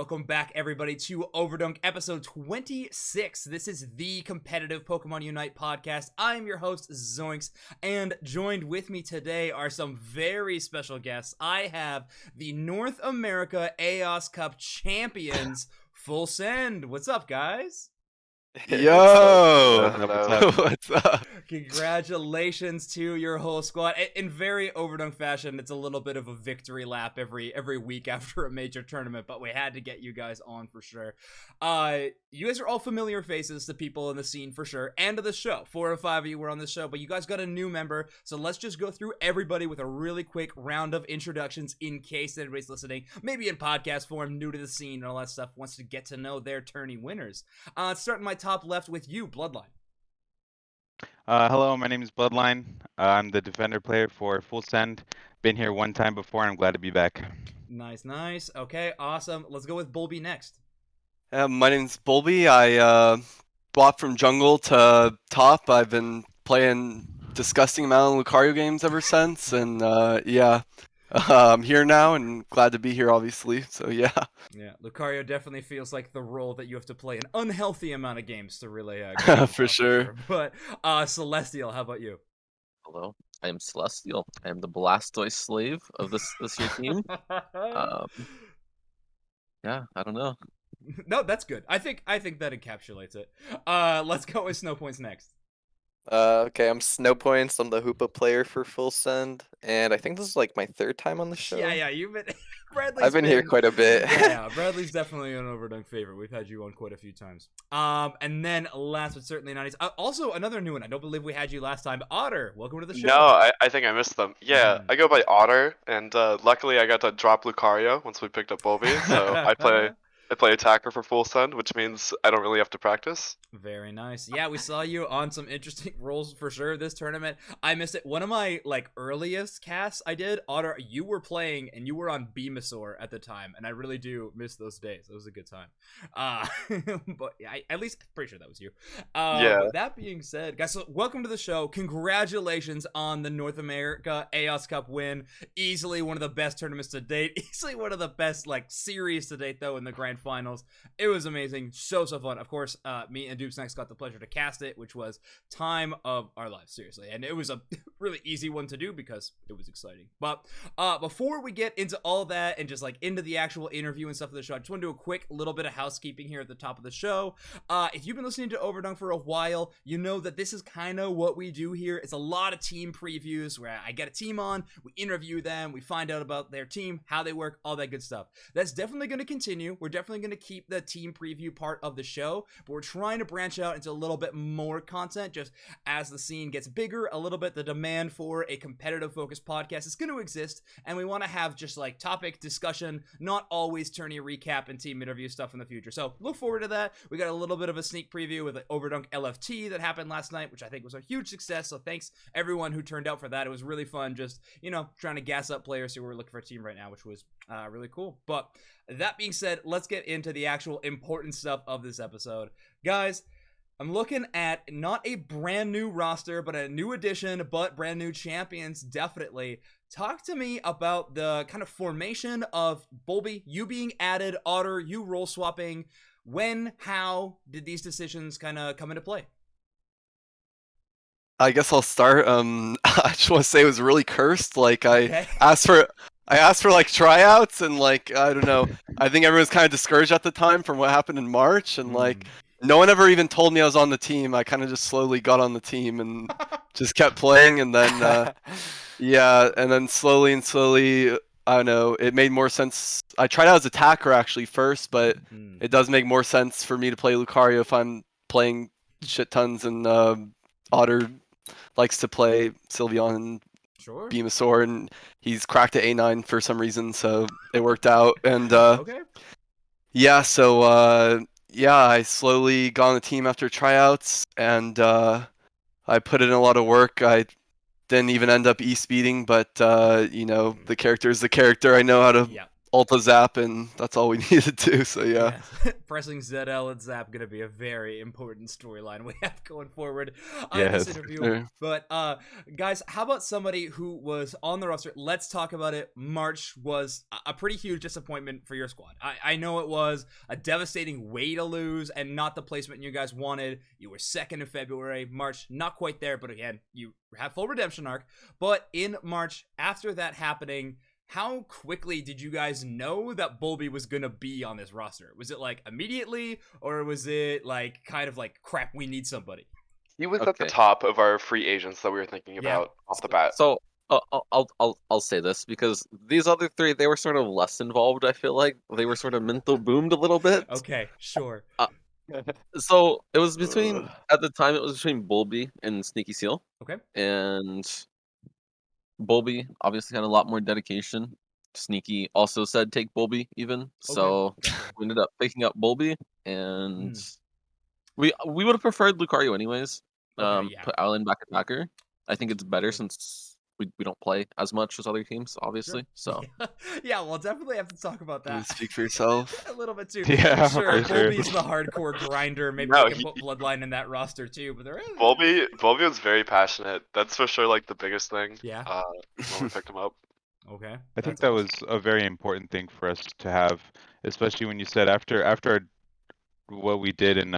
Welcome back, everybody, to Overdunk episode 26. This is the competitive Pokemon Unite podcast. I'm your host, Zoinks, and joined with me today are some very special guests. I have the North America Aeos Cup Champions, Full Send. What's up, guys? Yo! Hello. What's up? Congratulations to your whole squad. In very Overdunk fashion, it's a little bit of a victory lap every week after a major tournament, but we had to get you guys on for sure. You guys are all familiar faces to people in the scene for sure, and to the show. 4 or 5 of you were on the show, but you guys got a new member, so let's just go through everybody with a really quick round of introductions in case anybody's listening, maybe in podcast form, new to the scene and all that stuff, wants to get to know their tourney winners. Starting my top left with you, Bloodline. Hello, my name is Bloodline. I'm the defender player for Full Send. Been here one time before, and I'm glad to be back. Nice. Okay, awesome. Let's go with Bulby next. My name's Bulby. I bought from jungle to top. I've been playing disgusting amount of Lucario games ever since, and I'm here now and glad to be here, obviously. So yeah. Yeah, Lucario definitely feels like the role that you have to play an unhealthy amount of games to really For sure. But Celestial, how about you? Hello, I am Celestial. I am the Blastoise slave of this year team. Yeah, I don't know. No, that's good. I think that encapsulates it. Let's go with Snow Points next. Okay, I'm Snow Points. I'm the Hoopa player for Full Send, and I think this is like my 3rd time on the show. Yeah, you've been. I've been here quite a bit. Yeah, Bradley's definitely an Overdunk favorite. We've had you on quite a few times. And then last but certainly not least, also another new one. I don't believe we had you last time. Otter, welcome to the show. No, I think I missed them. Yeah, I go by Otter, and luckily I got to drop Lucario once we picked up Bulby, so I play attacker for Full Send, which means I don't really have to practice. Very nice. Yeah, we saw you on some interesting roles for sure this tournament. I missed it. One of my earliest casts I did, Otter, you were playing and you were on Beamosaur at the time, and I really do miss those days. It was a good time. But yeah, at least pretty sure that was you. Yeah. That being said, guys, so welcome to the show. Congratulations on the North America Aeos Cup win. Easily one of the best tournaments to date. Easily one of the best series to date though in the grand finals. It was amazing. So fun. Of course, me and Duke Snacks got the pleasure to cast it, which was time of our lives, seriously. And it was a really easy one to do because it was exciting. But before we get into all that and just into the actual interview and stuff of the show, I just want to do a quick little bit of housekeeping here at the top of the show. If you've been listening to Overdunk for a while, you know that this is kind of what we do here. It's a lot of team previews where I get a team on, we interview them, we find out about their team, how they work, all that good stuff. That's definitely going to continue. We're definitely going to keep the team preview part of the show, but we're trying to branch out into a little bit more content just as the scene gets bigger a little bit. The demand for a competitive focused podcast is going to exist, and we want to have just topic discussion, not always tourney recap and team interview stuff in the future. So look forward to that. We got a little bit of a sneak preview with Overdunk LFT that happened last night, which I think was a huge success. So thanks everyone who turned out for that. It was really fun, just trying to gas up players who were looking for a team right now, which was really cool. But that being said, let's get into the actual important stuff of this episode. Guys, I'm looking at not a brand new roster, but a new addition, but brand new champions, definitely. Talk to me about the kind of formation of Bulby, you being added, Otter, you role swapping. When, how did these decisions kind of come into play? I guess I'll start. I just want to say it was really cursed. Okay. I asked for tryouts, and I don't know. I think everyone was kind of discouraged at the time from what happened in March, and no one ever even told me I was on the team. I kind of just slowly got on the team and just kept playing, and then and then slowly, I don't know, it made more sense. I tried out as attacker actually first, but it does make more sense for me to play Lucario if I'm playing shit tons, and Otter likes to play Sylveon and Sure. Beamosaur, and he's cracked at A9 for some reason, so it worked out. And Okay. I slowly got on the team after tryouts, and I put in a lot of work. I didn't even end up e-speeding, but the character is the character. I know how to Alta Zap, and that's all we needed to. So yeah. Pressing ZL and Zap gonna be a very important storyline we have going forward in Yes, this for interview. sure. But guys, how about somebody who was on the roster? Let's talk about it. March was a pretty huge disappointment for your squad. I know it was a devastating way to lose and not the placement you guys wanted. You were second in February. March, not quite there, but again, you have full redemption arc. But in March, after that happening, how quickly did you guys know that Bulby was gonna be on this roster? Was it like immediately, or was it like kind of like, crap, we need somebody? He was at the Okay. top of our free agents that we were thinking about off the bat. So I'll say this because these other three, they were sort of less involved. I feel like they were sort of mental boomed a little bit. Okay, sure. So it was between at the time it was between Bulby and Sneaky Seal, Okay. and Bulby obviously had a lot more dedication. Sneaky also said take Bulby even, so we ended up picking up Bulby, and we would have preferred Lucario anyways. Okay, yeah. Put Alan back attacker. I think it's better Sure. since we don't play as much as other teams, obviously. So Yeah, we'll definitely have to talk about You that speak for yourself. a little bit too. Yeah, Sure, for sure. Bulby's the hardcore grinder. Maybe No, we can he- put Bloodline in that roster too, but there is. Bulby was very passionate. That's for sure, like the biggest thing. Yeah. When we picked him up. Okay. I think that's that awesome. was a very important thing for us to have, especially when you said after what we did and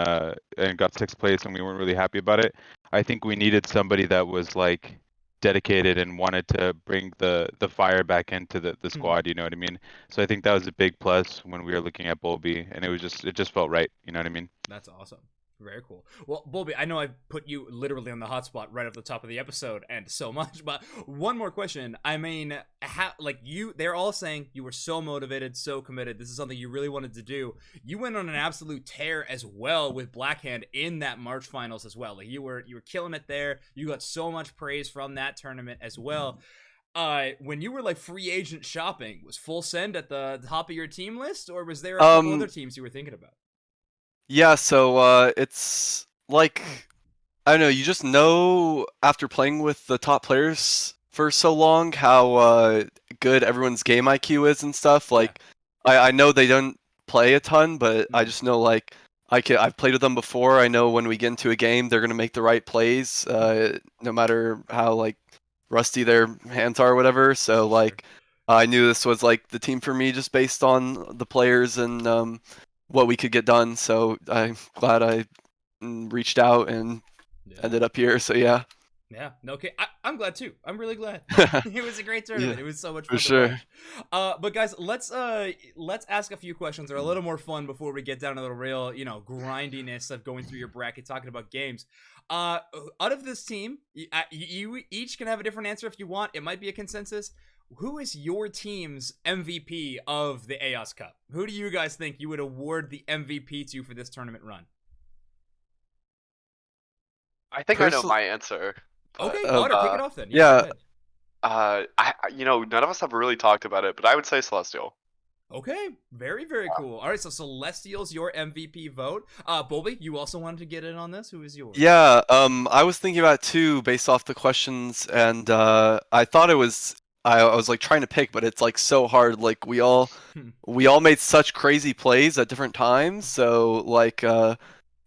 got sixth place and we weren't really happy about it. I think we needed somebody that was like dedicated and wanted to bring the fire back into the squad. You know what I mean? So I think that was a big plus when we were looking at Bulby, and it just felt right. You know what I mean? That's awesome. Very cool. Well, Bulby, I know I put you literally on the hotspot right off the top of the episode and so much, but one more question. I mean, they're all saying you were so motivated, so committed. This is something you really wanted to do. You went on an absolute tear as well with Blackhand in that March finals as well. Like you were killing it there. You got so much praise from that tournament as well. When you were like free agent shopping, was Full Send at the top of your team list, or was there a couple other teams you were thinking about? Yeah, so it's like I don't know, you just know after playing with the top players for so long how good everyone's game IQ is and stuff. Like I know they don't play a ton, but I just know like I've played with them before. I know when we get into a game they're gonna make the right plays, no matter how like rusty their hands are or whatever. So like I knew this was like the team for me just based on the players and what we could get done. So I'm glad I reached out and ended up here. So yeah. Yeah, no, okay. I'm glad too. I'm really glad. For It was a great tournament. Yeah, It was so much fun to sure. watch. But guys, let's ask a few questions that are a little more fun before we get down to the real, grindiness of going through your bracket, talking about games. Out of this team, you each can have a different answer if you want. It might be a consensus. Who is your team's MVP of the Aeos Cup? Who do you guys think you would award the MVP to for this tournament run? I think I know my answer. Okay, uh, Otter, kick it off then. yeah. Go ahead. None of us have really talked about it, but I would say Celestial. Okay, very, very cool. All right, so Celestial's your MVP vote. Bulby, you also wanted to get in on this. Who is yours? Yeah, I was thinking about it too based off the questions, and I thought it was I was like trying to pick, but it's like so hard. Like we all made such crazy plays at different times. So like I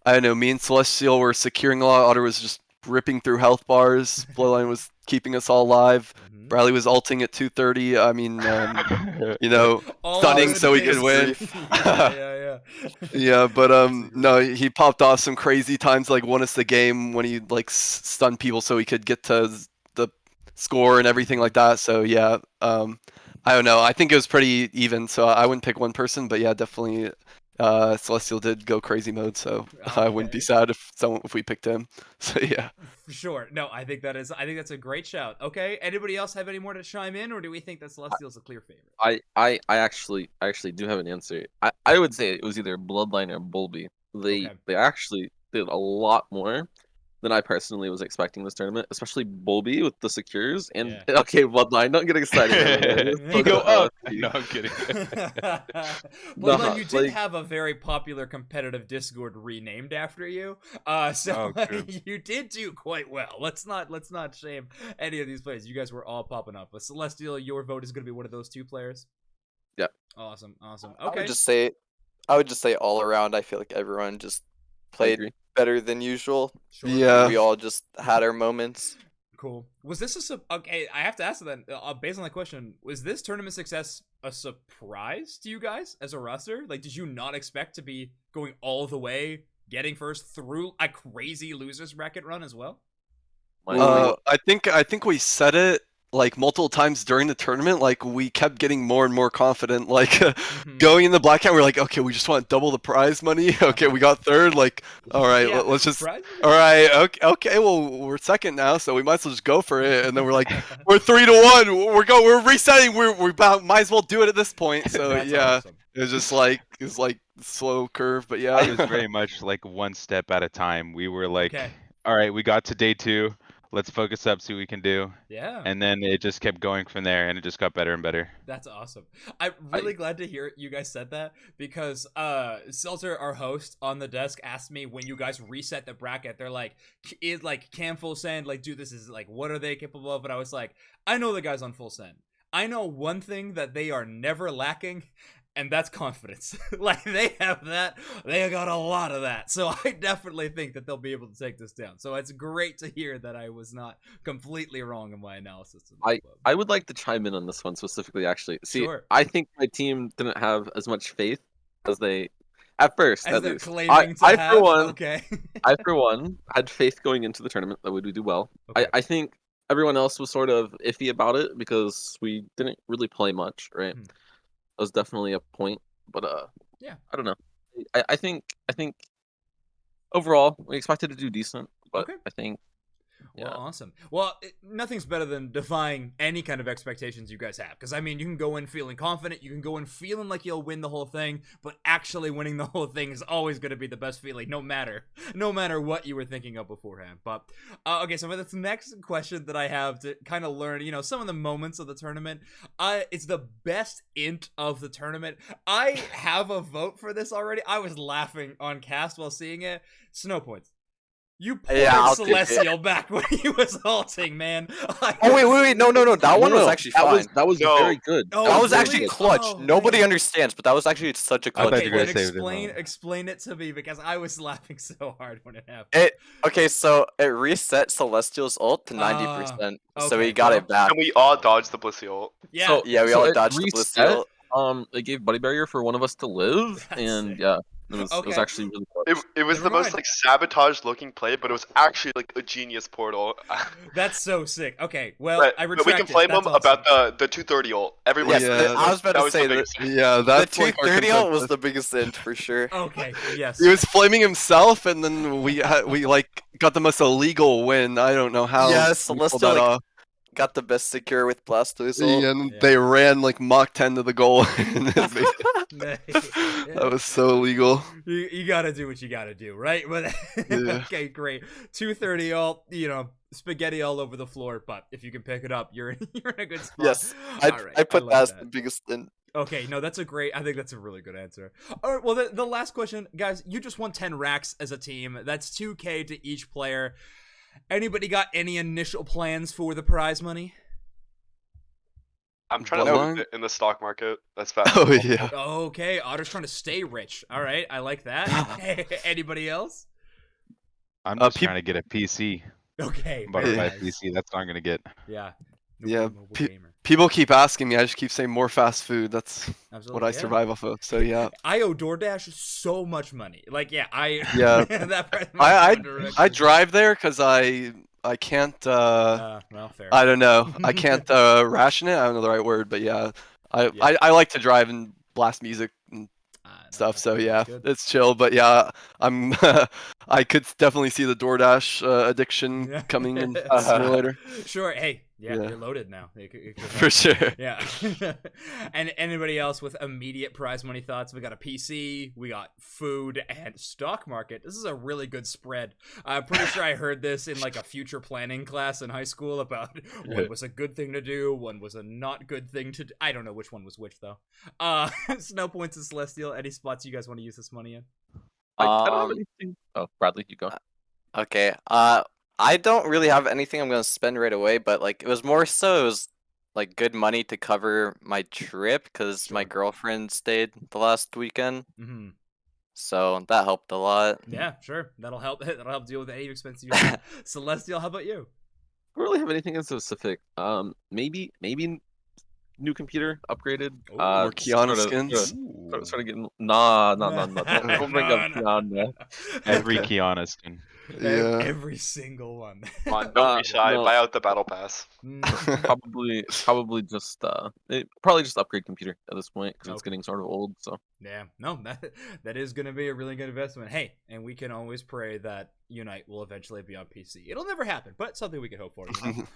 don't know, me and Celestial were securing a lot. Otter was just ripping through health bars. Bloodline was keeping us all alive. Bradley was ulting at 2:30. I mean, All stunning good so he things. could win. yeah. Yeah, but no, he popped off some crazy times. Like won us the game when he like stunned people so he could get to the score and everything like that. So yeah, I don't know. I think it was pretty even. So I wouldn't pick one person, but yeah, definitely. Celestial did go crazy mode, so I wouldn't be sad if we picked him. So yeah. For sure. No, I think that's a great shout. Okay. Anybody else have any more to chime in, or do we think that Celestial's a clear favorite? I actually do have an answer. I would say it was either Bloodline or Bulby. They actually did a lot more than I personally was expecting this tournament, especially Bulby with the secures. And okay, Bloodline, don't get excited. You go up. No, I'm kidding. Bloodline, you did have a very popular competitive Discord renamed after you, so you did do quite well. Let's not shame any of these players. You guys were all popping up. But Celestial, your vote is going to be one of those two players. Awesome. I Okay. would just say all around. I feel like everyone just played agree. better than usual. Sure. Yeah. We all just had our moments. Cool. Was this okay? I have to ask then. Based on that question, was this tournament success a surprise to you guys as a roster? Like, did you not expect to be going all the way, getting first through a crazy losers bracket run as well? I think we said it like multiple times during the tournament. Like we kept getting more and more confident. Like Mhm. going in the blackout, we're like, okay, we just want double the prize money. Okay, we got third. Like, all right, Yeah, let's just. prize All right, okay, well we're second now, so we might as well just go for it. And then we're like, we're 3-1. We're resetting. We're about might as well do it at this point. So That's yeah, awesome. it was just like slow curve, but It yeah. was very much like one step at a time. We were like, Okay. all right, we got to day 2. Let's focus up, see what we can do. Yeah. And then it just kept going from there, and it just got better and better. That's awesome. I'm really glad to hear you guys said that because Seltzer, our host on the desk, asked me when you guys reset the bracket. They're like, "Is like can full send like do this is like what are they capable of?" And I was like, I know the guys on full send. I know one thing that they are never lacking, and that's confidence. Like they have that. They got a lot of that. So I definitely think that they'll be able to take this down. So it's great to hear that I was not completely wrong in my analysis of the club. I would like to chime in on this one specifically. Actually, see, Sure. I think my team didn't have as much faith as they, at first, As at they're least. claiming to I have. for one, Okay. I for one had faith going into the tournament that we would do well. Okay. I think everyone else was sort of iffy about it because we didn't really play much, right? Hmm. That was definitely a point, but Yeah. I don't know. I think overall we expected to do decent, but Okay. I think Well, yeah. awesome. Well, nothing's better than defying any kind of expectations you guys have. Because, I mean, you can go in feeling confident. You can go in feeling like you'll win the whole thing. But actually winning the whole thing is always going to be the best feeling, no matter what you were thinking of beforehand. But, okay, so for this next question that I have to kind of learn, some of the moments of the tournament, it's the best int of the tournament. I have a vote for this already. I was laughing on cast while seeing it. Snow points. You pulled I'll take it. Celestial back when he was halting, man. Oh wait, no. That one was actually fine. That was No. very good. Oh, That was really? actually clutch. Oh, Nobody man. understands, but that was actually such a I thought clutch Okay, you were then gonna say it didn't explain it to me because I was laughing so hard when it happened. Okay, so it reset Celestial's ult to 90%, so okay, he got well, it back. And we all dodged the Blissey ult. Yeah, So, Yeah, we all it dodged the reset, Blissey ult. It gave buddy barrier for one of us to live, That's and sick. yeah, it was Okay. actually really close. It was Never the most mind. like sabotaged looking play, but it was actually like a genius portal. That's so sick. Okay, well, but, I but retract we can it. flame That's them awesome. about the 230 ult. Everybody, Yeah, I was about that to was say the that biggest thing. Yeah, the that's like our 230 ult was consensus. the biggest int for sure. Okay, yes. He was flaming himself, and then we like got the most illegal win. I don't know how. Yeah, we pulled Celestial that like, off. got the best secure with Blastoise ult. Yeah, and Yeah. they ran like Mach 10 to the goal. And it made- Nice. that was so illegal. You gotta do what you gotta do, right? But Yeah. okay, great. 230 all, spaghetti all over the floor. But if you can pick it up, you're in a good spot. Yes, All right, I put like that as that. the biggest int. Okay, no, that's I think that's a really good answer. All right, well, the last question, guys, you just won 10 racks as a team. That's 2K to each player. Anybody got any initial plans for the prize money? I'm trying to Bloodline? lose it in the stock market. That's fast. Oh yeah. Okay, Otter's trying to stay rich. All right, I like that. Anybody else? I'm Uh, just peop- trying to get a PC. Okay, I'm about to very buy a nice. PC. That's what I'm gonna get. Yeah. Yeah, Mobile gamer. People keep asking me. I just keep saying more fast food. That's Absolutely, what I yeah. survive off of. So yeah. I owe DoorDash so much money. Like, yeah, Yeah. that price I might go I directly. drive there because I can't. Well, fair. I don't know. I can't ration it. I don't know the right word, but yeah. Yeah. I like to drive and blast music and No, stuff. that's So good, yeah, that's good. it's chill. But yeah, I'm. I could definitely see the DoorDash addiction Yeah. coming in sooner or later. Sure. Hey, yeah, Yeah. you're loaded now. It could For happen. sure. Yeah. And anybody else with immediate prize money thoughts? We got a PC, we got food, and stock market. This is a really good spread. I'm pretty sure I heard this in like a future planning class in high school about what was a good thing to do, one was a not good thing to do. I don't know which one was which though. Snow points and Celestial. Any spots you guys want to use this money in? I don't have anything. Oh, Bradley, you go. Okay. I don't really have anything I'm gonna spend right away, but like it was more so it was like good money to cover my trip because my Sure. girlfriend stayed the last weekend, Mm-hmm. so that helped a lot. Yeah, sure. That'll help. That'll help deal with any expenses you have. Celestial, how about you? I don't really have anything in specific. Maybe new computer upgraded. Ooh. More Kiana Sort of, skins. sort of getting nah. Don't bring up No. Kiana. Every Okay. Kiana skin. Yeah. Every single one. Come on, don't be shy. No. Buy out the battle pass. Probably just probably just upgrade computer at this point because it's Okay. getting sort of old. So Yeah, no, that is going to be a really good investment. Hey, and we can always pray that Unite will eventually be on PC. It'll never happen, but something we can hope for. You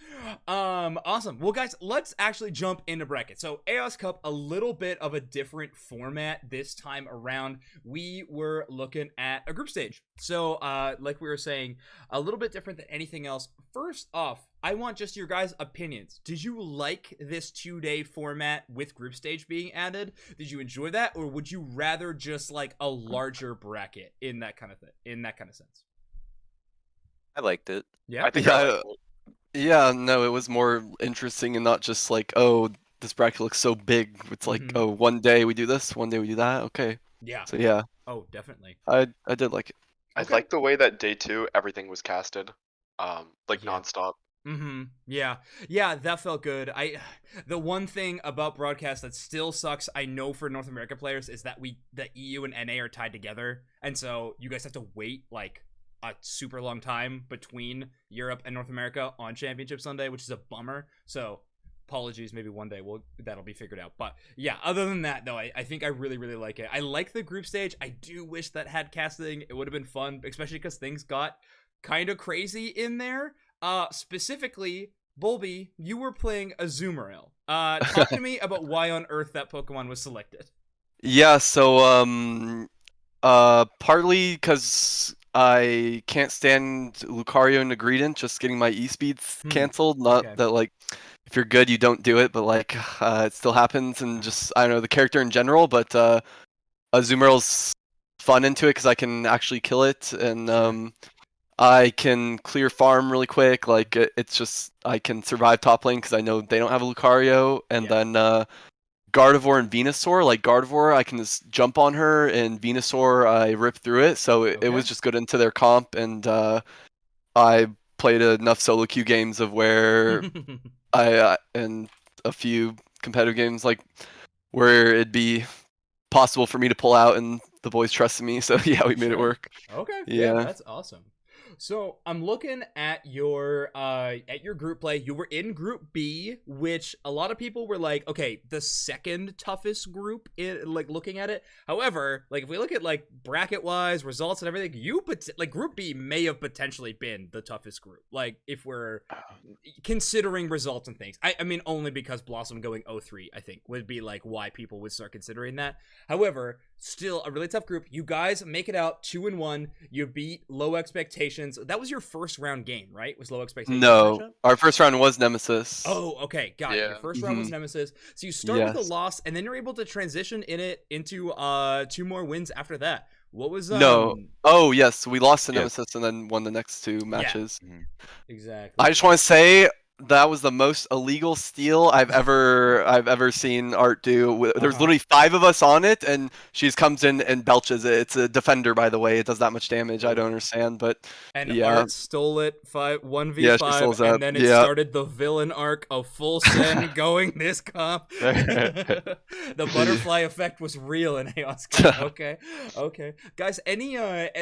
know? Awesome. Well, guys, let's actually jump into bracket. So, Aeos Cup, a little bit of a different format this time around. We were looking at a group stage. So, like we were saying, a little bit different than anything else. First off, I want just your guys' opinions. Did you like this 2-day format with group stage being added? Did you enjoy that, or would you rather just like a larger bracket in that kind of thing? In that kind of sense? I liked it. Yeah. I think Yeah, I like it. Yeah, no, it was more interesting and not just like, oh, this bracket looks so big. It's like, Mhm. oh, one day we do this, one day we do that. Okay. Yeah. So yeah, Oh, definitely. I did like it. I Okay. like the way that day 2 everything was casted, like Yeah. nonstop. Mm-hmm. Yeah. Yeah, that felt good. The one thing about broadcast that still sucks, I know, for North America players is that the EU and NA are tied together, and so you guys have to wait like a super long time between Europe and North America on Championship Sunday, which is a bummer. So apologies, maybe one day that'll be figured out. But yeah, other than that though, I think I really, really like it. I like the group stage. I do wish that had casting. It would have been fun, especially because things got kind of crazy in there. Specifically, Bulby, you were playing Azumarill. Talk to me about why on earth that Pokemon was selected. Yeah, so partly because I can't stand Lucario and Negreedent just getting my E-speeds canceled. Not okay. that like if you're good you don't do it, but like it still happens, and just I don't know the character in general. But Azumarill's fun into it because I can actually kill it, and I can clear farm really quick. Like it's just I can survive top lane because I know they don't have a Lucario, and Yeah. then Gardevoir and Venusaur. Like Gardevoir, I can just jump on her, and Venusaur, I rip through it. So it Okay. was just good into their comp, and I played enough solo queue games of where I and a few competitive games like where it'd be possible for me to pull out, and the boys trusted me. So yeah, we made it Sure. work. Okay. Yeah. That's awesome. So I'm looking at your group play. You were in Group B, which a lot of people were like, okay, the second toughest group like looking at it. However, like if we look at like bracket wise results and everything, like Group B may have potentially been the toughest group. Like if we're considering results and things. I mean only because Blossom going 0-3 I think would be like why people would start considering that. However, still a really tough group. You guys make it out 2-1. You beat Low Expectations. That was your first round game, right? Was Low Expectations No, matchup? our first round was Nemesis. Oh, okay, got it. Your Yeah. first round was Nemesis. So you start with a Yes. loss, and then you're able to transition into 2 more wins after that. What was No. Oh yes, we lost to Yes. Nemesis and then won the next 2 matches. exactly? I just want to say that was the most illegal steal I've ever seen Art do. There's Uh-huh. literally 5 of us on it, and she just comes in and belches it. It's a defender, by the way. It does that much damage. I don't understand, but And yeah, Art stole it 1v5, yeah, she souls and up. then it Yeah, started the villain arc of full send going this comp. The butterfly effect was real in Aeos Cup. Okay. Guys,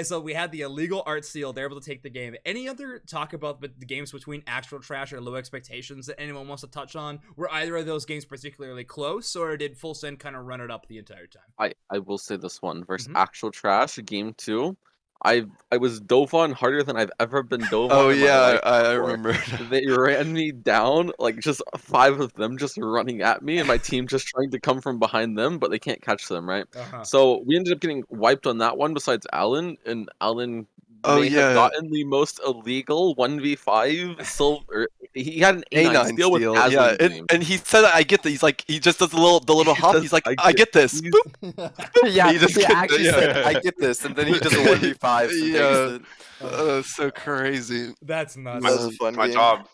so we had the illegal Art steal, they're able to take the game. Any other talk about the games between Actual Trash or Low Expectations that anyone wants to touch on? Were either of those games particularly close, or did Full Send kind of run it up the entire time? I will say this one versus Mhm. Actual Trash game 2. I was dove on harder than I've ever been dove oh on in my yeah, life I before. remember. They ran me down, like just 5 of them just running at me, and my team just trying to come from behind them, but they can't catch them, right? Uh-huh. So we ended up getting wiped on that one besides Alan, and Alan Oh may have yeah, gotten the most illegal 1v5 silver. He had an A9 A9 steal with steal. Dazzling Yeah, Gleam. and he said, "I get that." He's like, he just does the little He hop. says, He's like, "I "I get this." he's- Boop. Yeah, He just he gets it, actually yeah. said, "I get this," and then he does a 1v5 and Yeah. takes it. So crazy. That's nuts. That was a fun My game. job.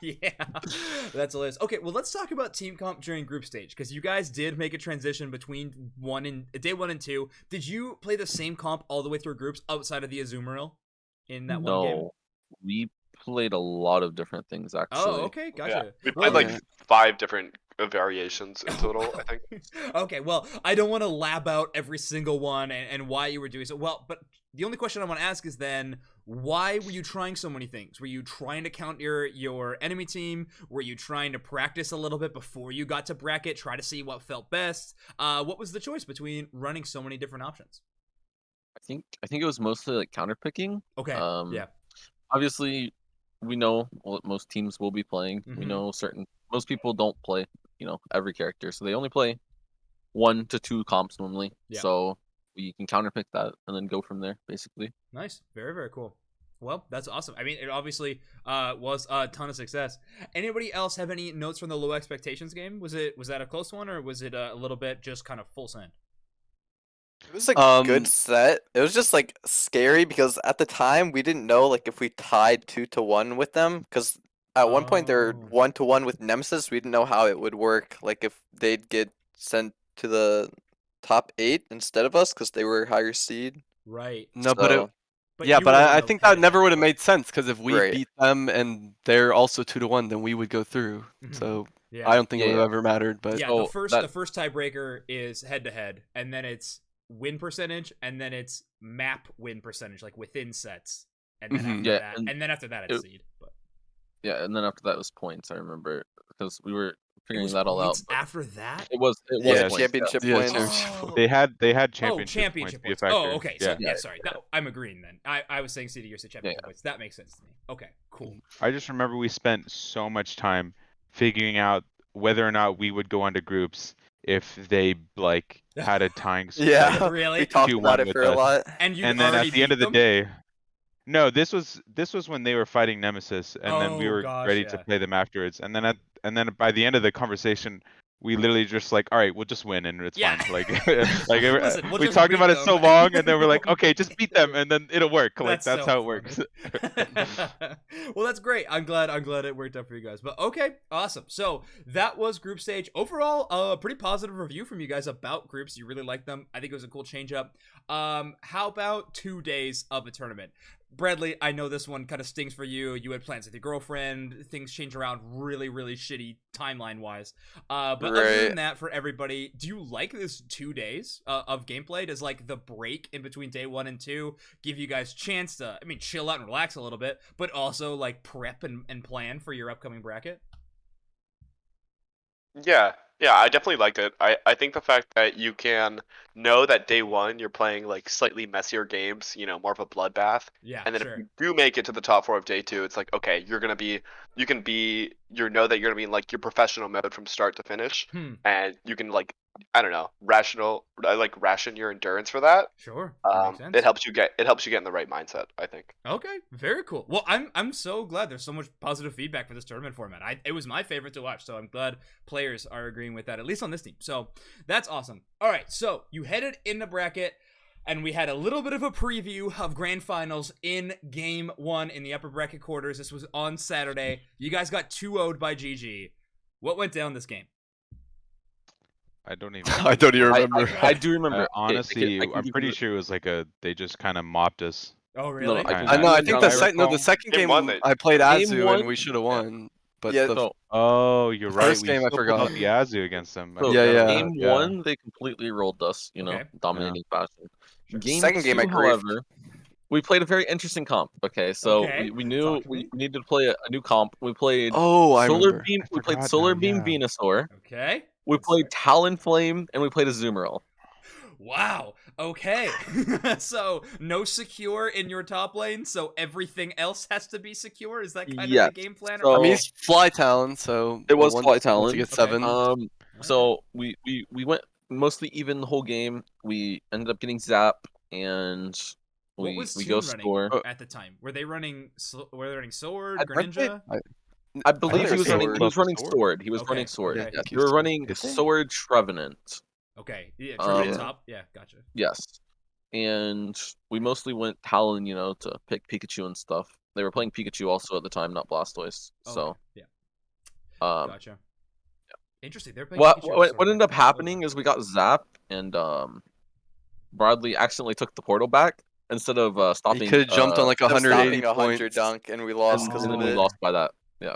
Yeah, that's hilarious. Okay, well, let's talk about team comp during group stage because you guys did make a transition between day 1 and 2. Did you play the same comp all the way through groups outside of the Azumarill in that one game? No, we played a lot of different things Oh, actually. okay, Yeah, gotcha. we Well, played like 5 different variations in total, I think. Okay, well, I don't want to lab out every single one and why you were doing so. Well, but the only question I want to ask is then, why were you trying so many things? Were you trying to counter your enemy team? Were you trying to practice a little bit before you got to bracket, try to see what felt best? What was the choice between running so many different options? I think it was mostly like counterpicking. Okay, yeah. Obviously, we know what most teams will be playing. We Mhm. know most people don't play, every character, so they only play 1 to 2 comps normally. Yeah. So we can counterpick that and then go from there, basically. Nice. Very, very cool. Well, that's awesome. I mean, it obviously was a ton of success. Anybody else have any notes from the low expectations game? Was that a close one, or was it a little bit just kind of full send? It was a good set. It was just like scary because at the time we didn't know like if we tied 2-1 with them because at one point they were 1-1 with Nemesis. We didn't know how it would work. Like if they'd get sent to the top 8 instead of us because they were higher seed. Right. No, So, but you were I able think to that hit never it. would have made sense because if we Right. beat them and they're also 2-1, then we would go through. Mhm. So Yeah. I don't think it Yeah, would yeah. have ever mattered. But Yeah, So the first that- tiebreaker is head to head, and then it's win percentage, and then it's map win percentage, like within sets, and then Mhm. after Yeah, that, and and then after that it's seed. But Yeah, and then after that was points. I remember because we were it figuring was that all out. points but after that. It was Yeah, points, championship yeah, points. championship. Oh. They had Oh, championship, championship points. points. Be a Oh, factor. okay. So, Yeah. yeah, sorry. I'm agreeing then. I was saying city, you're saying championship Yeah. points. That makes sense to me. Okay, cool. I just remember we spent so much time figuring out whether or not we would go onto groups if they like had a tying Yeah, like, Really? we talked 2-1 about it with for a us. lot. And you And then already at the end beat of the them? day, no, this was when they were fighting Nemesis, and then we Oh, were gosh, ready to yeah. play them afterwards. And then by the end of the conversation, we literally just like, all right, we'll just win and it's Yeah. fine. Like, Listen, we'll we just talked beat about it so them. long, and then we're like, okay, just beat them, and then it'll work. Like that's so how it funny. works. Well, that's great. I'm glad it worked out for you guys. But okay, awesome. So that was group stage. Overall, a pretty positive review from you guys about groups. You really liked them. I think it was a cool change up. How about 2 days of a tournament? Bradley, I know this one kind of stings for you. You had plans with your girlfriend. Things change around really, really shitty timeline-wise. But other than Right. that, for everybody, do you like this 2 days of gameplay? Does like the break in between day 1 and 2 give you guys chance to, chill out and relax a little bit, but also like prep and plan for your upcoming bracket? Yeah, I definitely liked it. I think the fact that you can know that day 1 you're playing like slightly messier games, more of a bloodbath. Yeah, And then sure. if you do make it to the top 4 of day 2, it's like, okay, you know that you're gonna be in like your professional mode from start to finish, and you can like, I don't know, ration your endurance for that. Sure, that makes sense. It helps you get in the right mindset, I think. Okay, very cool. Well, I'm so glad there's so much positive feedback for this tournament format. It was my favorite to watch, so I'm glad players are agreeing with that, at least on this team. So that's awesome. All right, so you headed in the bracket, and we had a little bit of a preview of grand finals in game 1 in the upper bracket quarters. This was on Saturday. You guys got 2-0'd by GG. What went down this game? I don't even. I don't even remember. I do remember. Okay, Honestly, I can I'm give pretty you- sure it was like they just kind of mopped us. Oh, really? I can Kinda. I know. I think the recall. second Game game one, they- I played Game Azu one- and we should have won. But Yeah, the So, Oh, you're right. First We game, I still pulled forgot. out the Azu against them. I so Yeah, forgot yeah. about game that, yeah. 1, they completely rolled us, Okay. dominating fashion. Sure. Game Second game, 2, I griefed. however, we played a very interesting comp. Okay, so Okay, we knew talk to we me. needed to play a new comp. We played Oh, I Solar remember. Beam. I We played forgot Solar now, Beam yeah. Venusaur. Okay. We Good played start. Talonflame, and we played a Azumarill. Wow. Okay. So no secure in your top lane, so everything else has to be secure. Is that kind Yes. of the game plan? So- I mean, he's Fly Talon, so It was once- Fly Once Talon. you get Okay. 7, So we went mostly even the whole game. We ended up getting Zap, and What we was go Toon running score. at the time? Were they running Sword, Aren't they- Greninja? I believe think he was they running. were He was running Sword. Sword. He was Okay, running Sword. okay. Yes, He we were was- running Did they? Sword Trevenant. Okay. Yeah, Um, Trevenant top. Yeah, gotcha. Yes, and we mostly went Talon, to pick Pikachu and stuff. They were playing Pikachu also at the time, not Blastoise. So, yeah, um, gotcha. Interesting. They're playing what Pikachu what, also. what ended up happening is we got zapped, and Broadly accidentally took the portal back instead of stopping. He could have jumped on like Instead of 180 stopping 100 points. dunk, and we lost because and of then we it. lost by that. Yeah.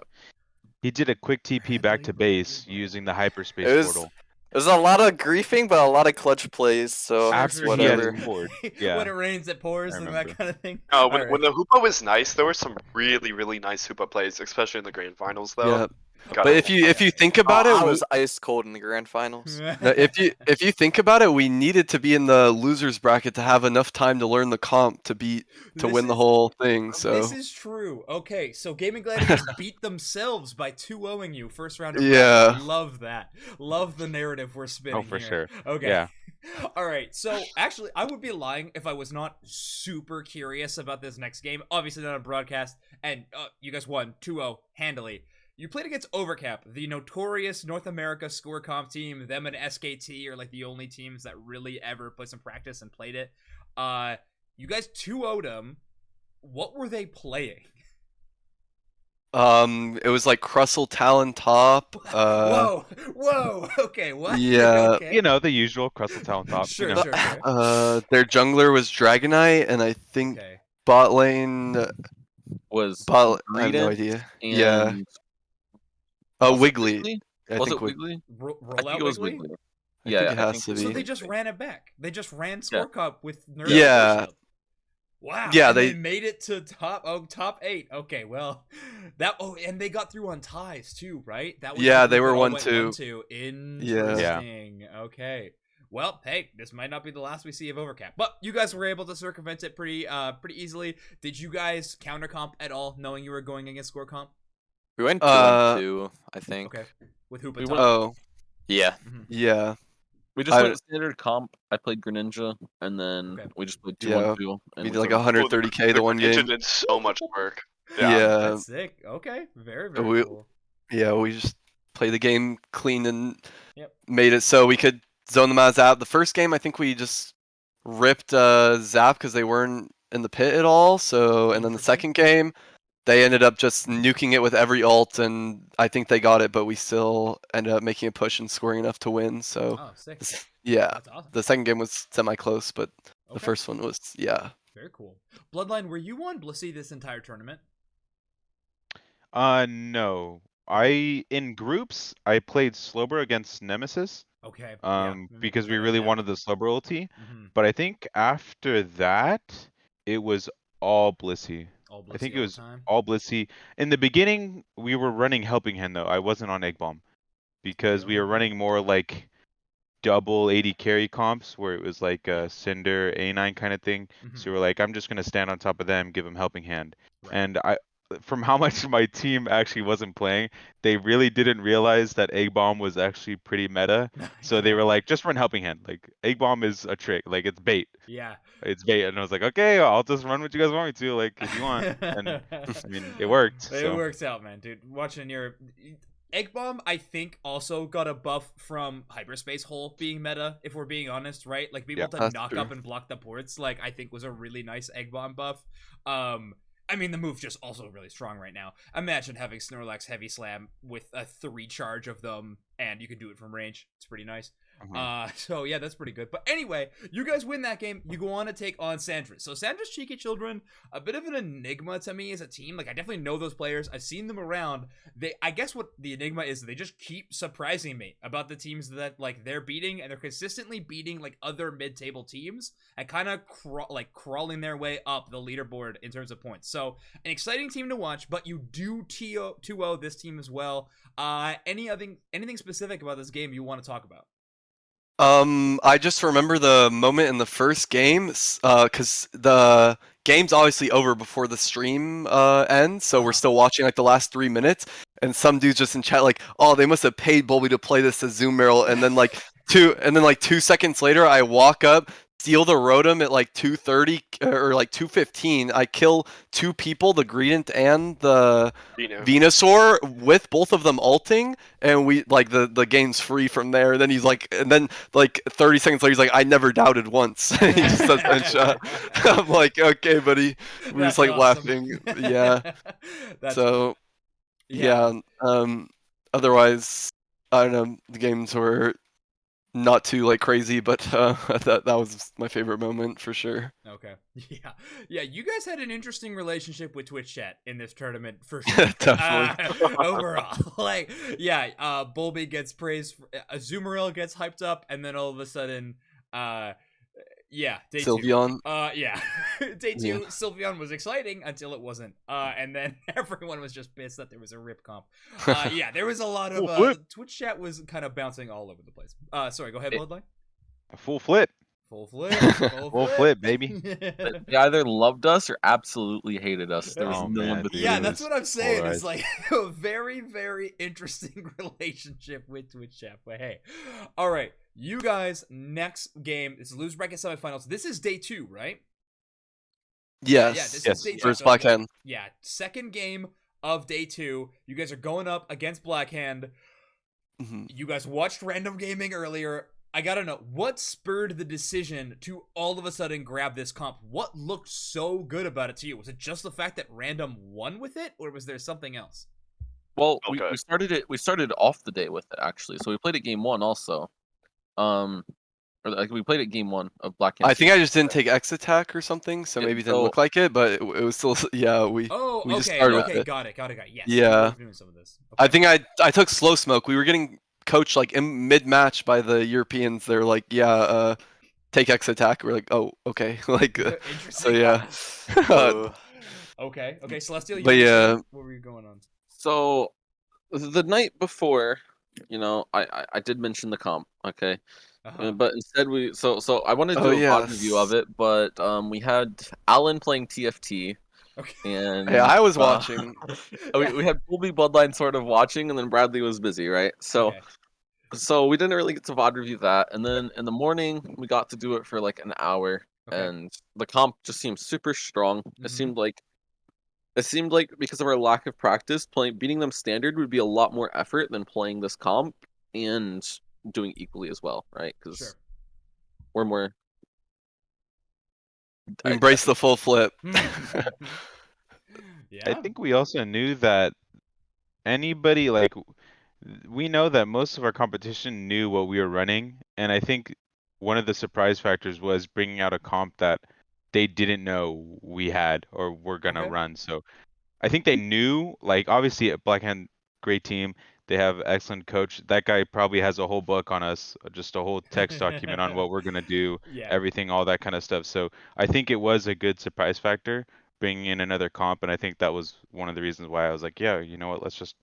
He did a quick TP back to base using the hyperspace It was portal. it was a lot of griefing, but a lot of clutch plays. So After it's he has whatever. poured. When Yeah. it rains, it pours, I and that remember. kind of thing. When the Hoopa was nice, there were some really nice Hoopa plays, especially in the grand finals though. Yeah. Gotta But if you think about it, I was ice cold in the grand finals. no, if you think about it, we needed to be in the losers bracket to have enough time to learn the comp to win the whole thing. So this is true. Okay, so Gaming Gladiators beat themselves by 2-0ing you first round of Yeah. bracket. Love that. Love the narrative we're spinning. Oh, for here. sure. Okay. Yeah. All right. So actually, I would be lying if I was not super curious about this next game. Obviously, not on broadcast, and you guys won 2-0 handily. You played against Overcap, the notorious North America score comp team. Them and SKT are like the only teams that really ever put some practice and played it. You guys 2-0'd them. What were they playing? it was like Crustle Talon top. Whoa! Okay, what? Yeah. Okay. You know, the usual Crustle Talent top. Sure, you know. sure. Their jungler was Dragonite, and I think Okay. bot lane. Was I have no Greedent idea. and Yeah. was it Wiggly. I Was think it Wiggly? I Roll think out it was Wiggly? Wiggly. I Yeah, think it I has think to it was So be. they just ran it back. They just ran Yeah. Score Cup with Nerf. Yeah. Wow. Yeah, and they they- made it to top 8. Okay, well, and they got through on ties too, right? That was Yeah, the they group were that all 1-2. went 1-2. Interesting. Okay. Well, hey, this might not be the last we see of Overcap, but you guys were able to circumvent it pretty easily. Did you guys counter comp at all, knowing you were going against Score Comp? We went 2-2, I think. Okay, with Hoopa We top. went- Oh, Yeah. Mhm. yeah. We just I- went standard comp. I played Greninja, and then Okay. we just played Yeah, 2-1-2. And We did like took- 130k the one Greninja game. did so much work. Yeah. That's sick. Okay, very we- cool. Yeah, we just played the game clean and Yep. made it so we could zone them out. Zap. The first game, I think we just ripped Zap because they weren't in the pit at all. So, and then the Interesting. second game, they ended up just nuking it with every ult, and I think they got it, but we still ended up making a push and scoring enough to win. So, Oh, sick. yeah, That's awesome. the second game was semi-close, but the Okay. first one was, yeah. Very cool. Bloodline, were you on Blissey this entire tournament? No. In groups, I played Slowbro against Nemesis. Okay. Because we really wanted the Slowbro ulti. Mm-hmm. But I think after that, it was all Blissey. All Blissey I think it all the was time. all Blissey. In the beginning, we were running Helping Hand though. I wasn't on Egg Bomb because we were running more like double 80 carry comps where it was like a Cinder A9 kind of thing. So we're like, I'm just gonna stand on top of them, give them Helping Hand. Right. And from how much my team actually wasn't playing, they really didn't realize that Egg Bomb was actually pretty meta. So they were like, just run Helping Hand. Like Egg Bomb is a trick. Like it's bait. Yeah. It's bait. And I was like, okay, I'll just run what you guys want me to, like if you want. And I mean, it worked. It So. works out, man, dude. Watching your Egg Bomb, I think, also got a buff from Hyperspace Hole being meta, if we're being honest, right? Like, being able to that's knock true. up and block the ports, like, I think was a really nice Egg Bomb buff. I mean, the move's just also really strong right now. Imagine having Snorlax Heavy Slam with a 3 charge of them, and you can do it from range. It's pretty nice. So yeah, that's pretty good. But anyway, you guys win that game. You go on to take on Sandras. So Sandras Cheeky Children, a bit of an enigma to me as a team. Like, I definitely know those players. I've seen them around. I guess what the enigma is, they just keep surprising me about the teams that like they're beating, and they're consistently beating like other mid-table teams and kind of crawling their way up the leaderboard in terms of points. So an exciting team to watch. But you do 2-0 this team as well. Anything specific about this game you want to talk about? I just remember the moment in the first game, because the game's obviously over before the stream ends, so we're still watching like the last 3 minutes, and some dude's just in chat like, oh, they must have paid Bulby to play this as Zoom Merrill, and then like 2 seconds later, I walk up, steal the Rotom at like 2:30 or like 2:15. I kill 2 people, the Greedent and the Venusaur, with both of them ulting, and we like the game's free from there. Then he's like, and then like 30 seconds later, he's like, I never doubted once. He just says bench shot. I'm like, okay, buddy. We're just like laughing. Yeah. So yeah. Otherwise, I don't know. The games were not too like crazy, but that was my favorite moment for sure. Okay. Yeah. You guys had an interesting relationship with Twitch chat in this tournament for sure. Definitely. Overall, like, yeah. Bulby gets praised. Azumarill gets hyped up, and then all of a sudden, yeah, day Sylveon. 2. Yeah. Day 2, Sylveon was exciting until it wasn't. And then everyone was just pissed that there was a rip comp. Yeah, there was a lot of Twitch chat was kind of bouncing all over the place. Sorry, go ahead, Bloodline. A full flip. Full flip. Full flip, baby. They either loved us or absolutely hated us. There was no in between. Yeah, that's what I'm saying. It's like a very, very interesting relationship with Twitch chat. But hey, all right, you guys, next game is Lose Bracket Semifinals. This is day 2, right? Yes. Yeah, this is day 2. First Blackhand. Yeah, second game of day 2. You guys are going up against Blackhand. Mm-hmm. You guys watched Random Gaming earlier. I gotta know, what spurred the decision to all of a sudden grab this comp? What looked so good about it to you? Was it just the fact that Random won with it, or was there something else? Well, we started off the day with it, actually. So we played it game 1 also. Or like we played it game 1 of Blackhand. I think I just didn't take X attack or something, so maybe it didn't look like it, but it was still we just started with it. Got it. Yes. Yeah. Doing some of this. Okay. I think I took Slow Smoke. We were getting coached like in mid-match by the Europeans. They're like, take X attack. We're like, oh, okay. Like, so yeah. Okay, Celestial. But what were you going on? So the night before, I did mention the comp, okay, but instead so I wanted to do a VOD review of it, but we had Alan playing TFT. Okay. And yeah, I was watching. We had Bulby Bloodline sort of watching, and then Bradley was busy, right? So we didn't really get to VOD review that, and then in the morning we got to do it for like an hour, and the comp just seemed super strong. Mm-hmm. It seemed like because of our lack of practice, beating them standard would be a lot more effort than playing this comp and doing equally as well, right? Because we're more. Embrace the full flip. Yeah. I think we also knew that anybody, like, we know that most of our competition knew what we were running, and I think one of the surprise factors was bringing out a comp that they didn't know we had or were gonna run. So I think they knew, like, obviously at Blackhand, great team. They have excellent coach. That guy probably has a whole book on us, just a whole text document on what we're gonna do, everything, all that kind of stuff. So I think it was a good surprise factor bringing in another comp, and I think that was one of the reasons why I was like, yeah, you know what, let's just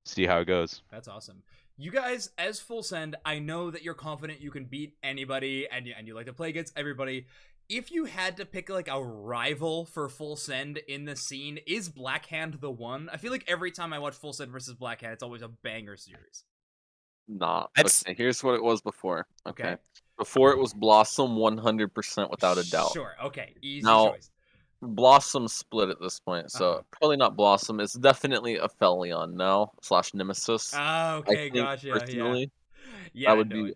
see how it goes. That's awesome. You guys, as Full Send, I know that you're confident you can beat anybody, and you like to play against everybody. If you had to pick like a rival for Full Send in the scene, is Blackhand the one? I feel like every time I watch Full Send versus Blackhand, it's always a banger series. Nah. Okay, here's what it was before. Okay. Before it was Blossom 100% without a doubt. Sure. Okay. Easy now, choice. Blossom split at this point, so probably not Blossom. It's definitely a Felion now / Nemesis. Oh, okay, gotcha. Personally, yeah, that would be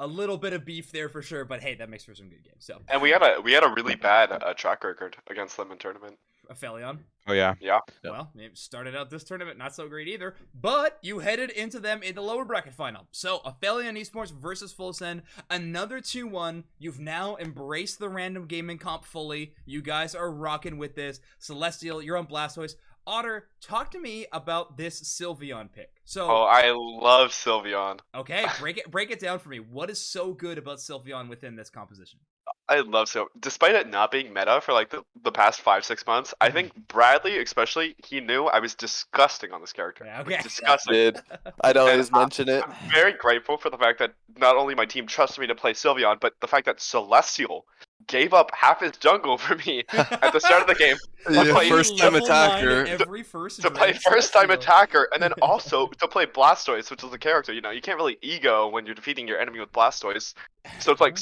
a little bit of beef there for sure, but hey, that makes for some good games. So, and we had a really bad track record against them in tournament. A Felion. Oh yeah. Well, it started out this tournament not so great either, but you headed into them in the lower bracket final. So, a Felion Esports versus Full Send, another 2-1. You've now embraced the random gaming comp fully. You guys are rocking with this. Celestial, you're on Blastoise. Otter, talk to me about this Sylveon pick. So, I love Sylveon. Okay, break it down for me. What is so good about Sylveon within this composition? I love Sylveon. Despite it not being meta for like the past 5-6 months, I think Bradley, especially, he knew I was disgusting on this character. Yeah, okay. Disgusting. I'd always mention it. I'm very grateful for the fact that not only my team trusted me to play Sylveon, but the fact that Celestial gave up half his jungle for me at the start of the game. First-time attacker. To play first-time attacker, and then also to play Blastoise, which is the character. You know, you can't really ego when you're defeating your enemy with Blastoise. So it's like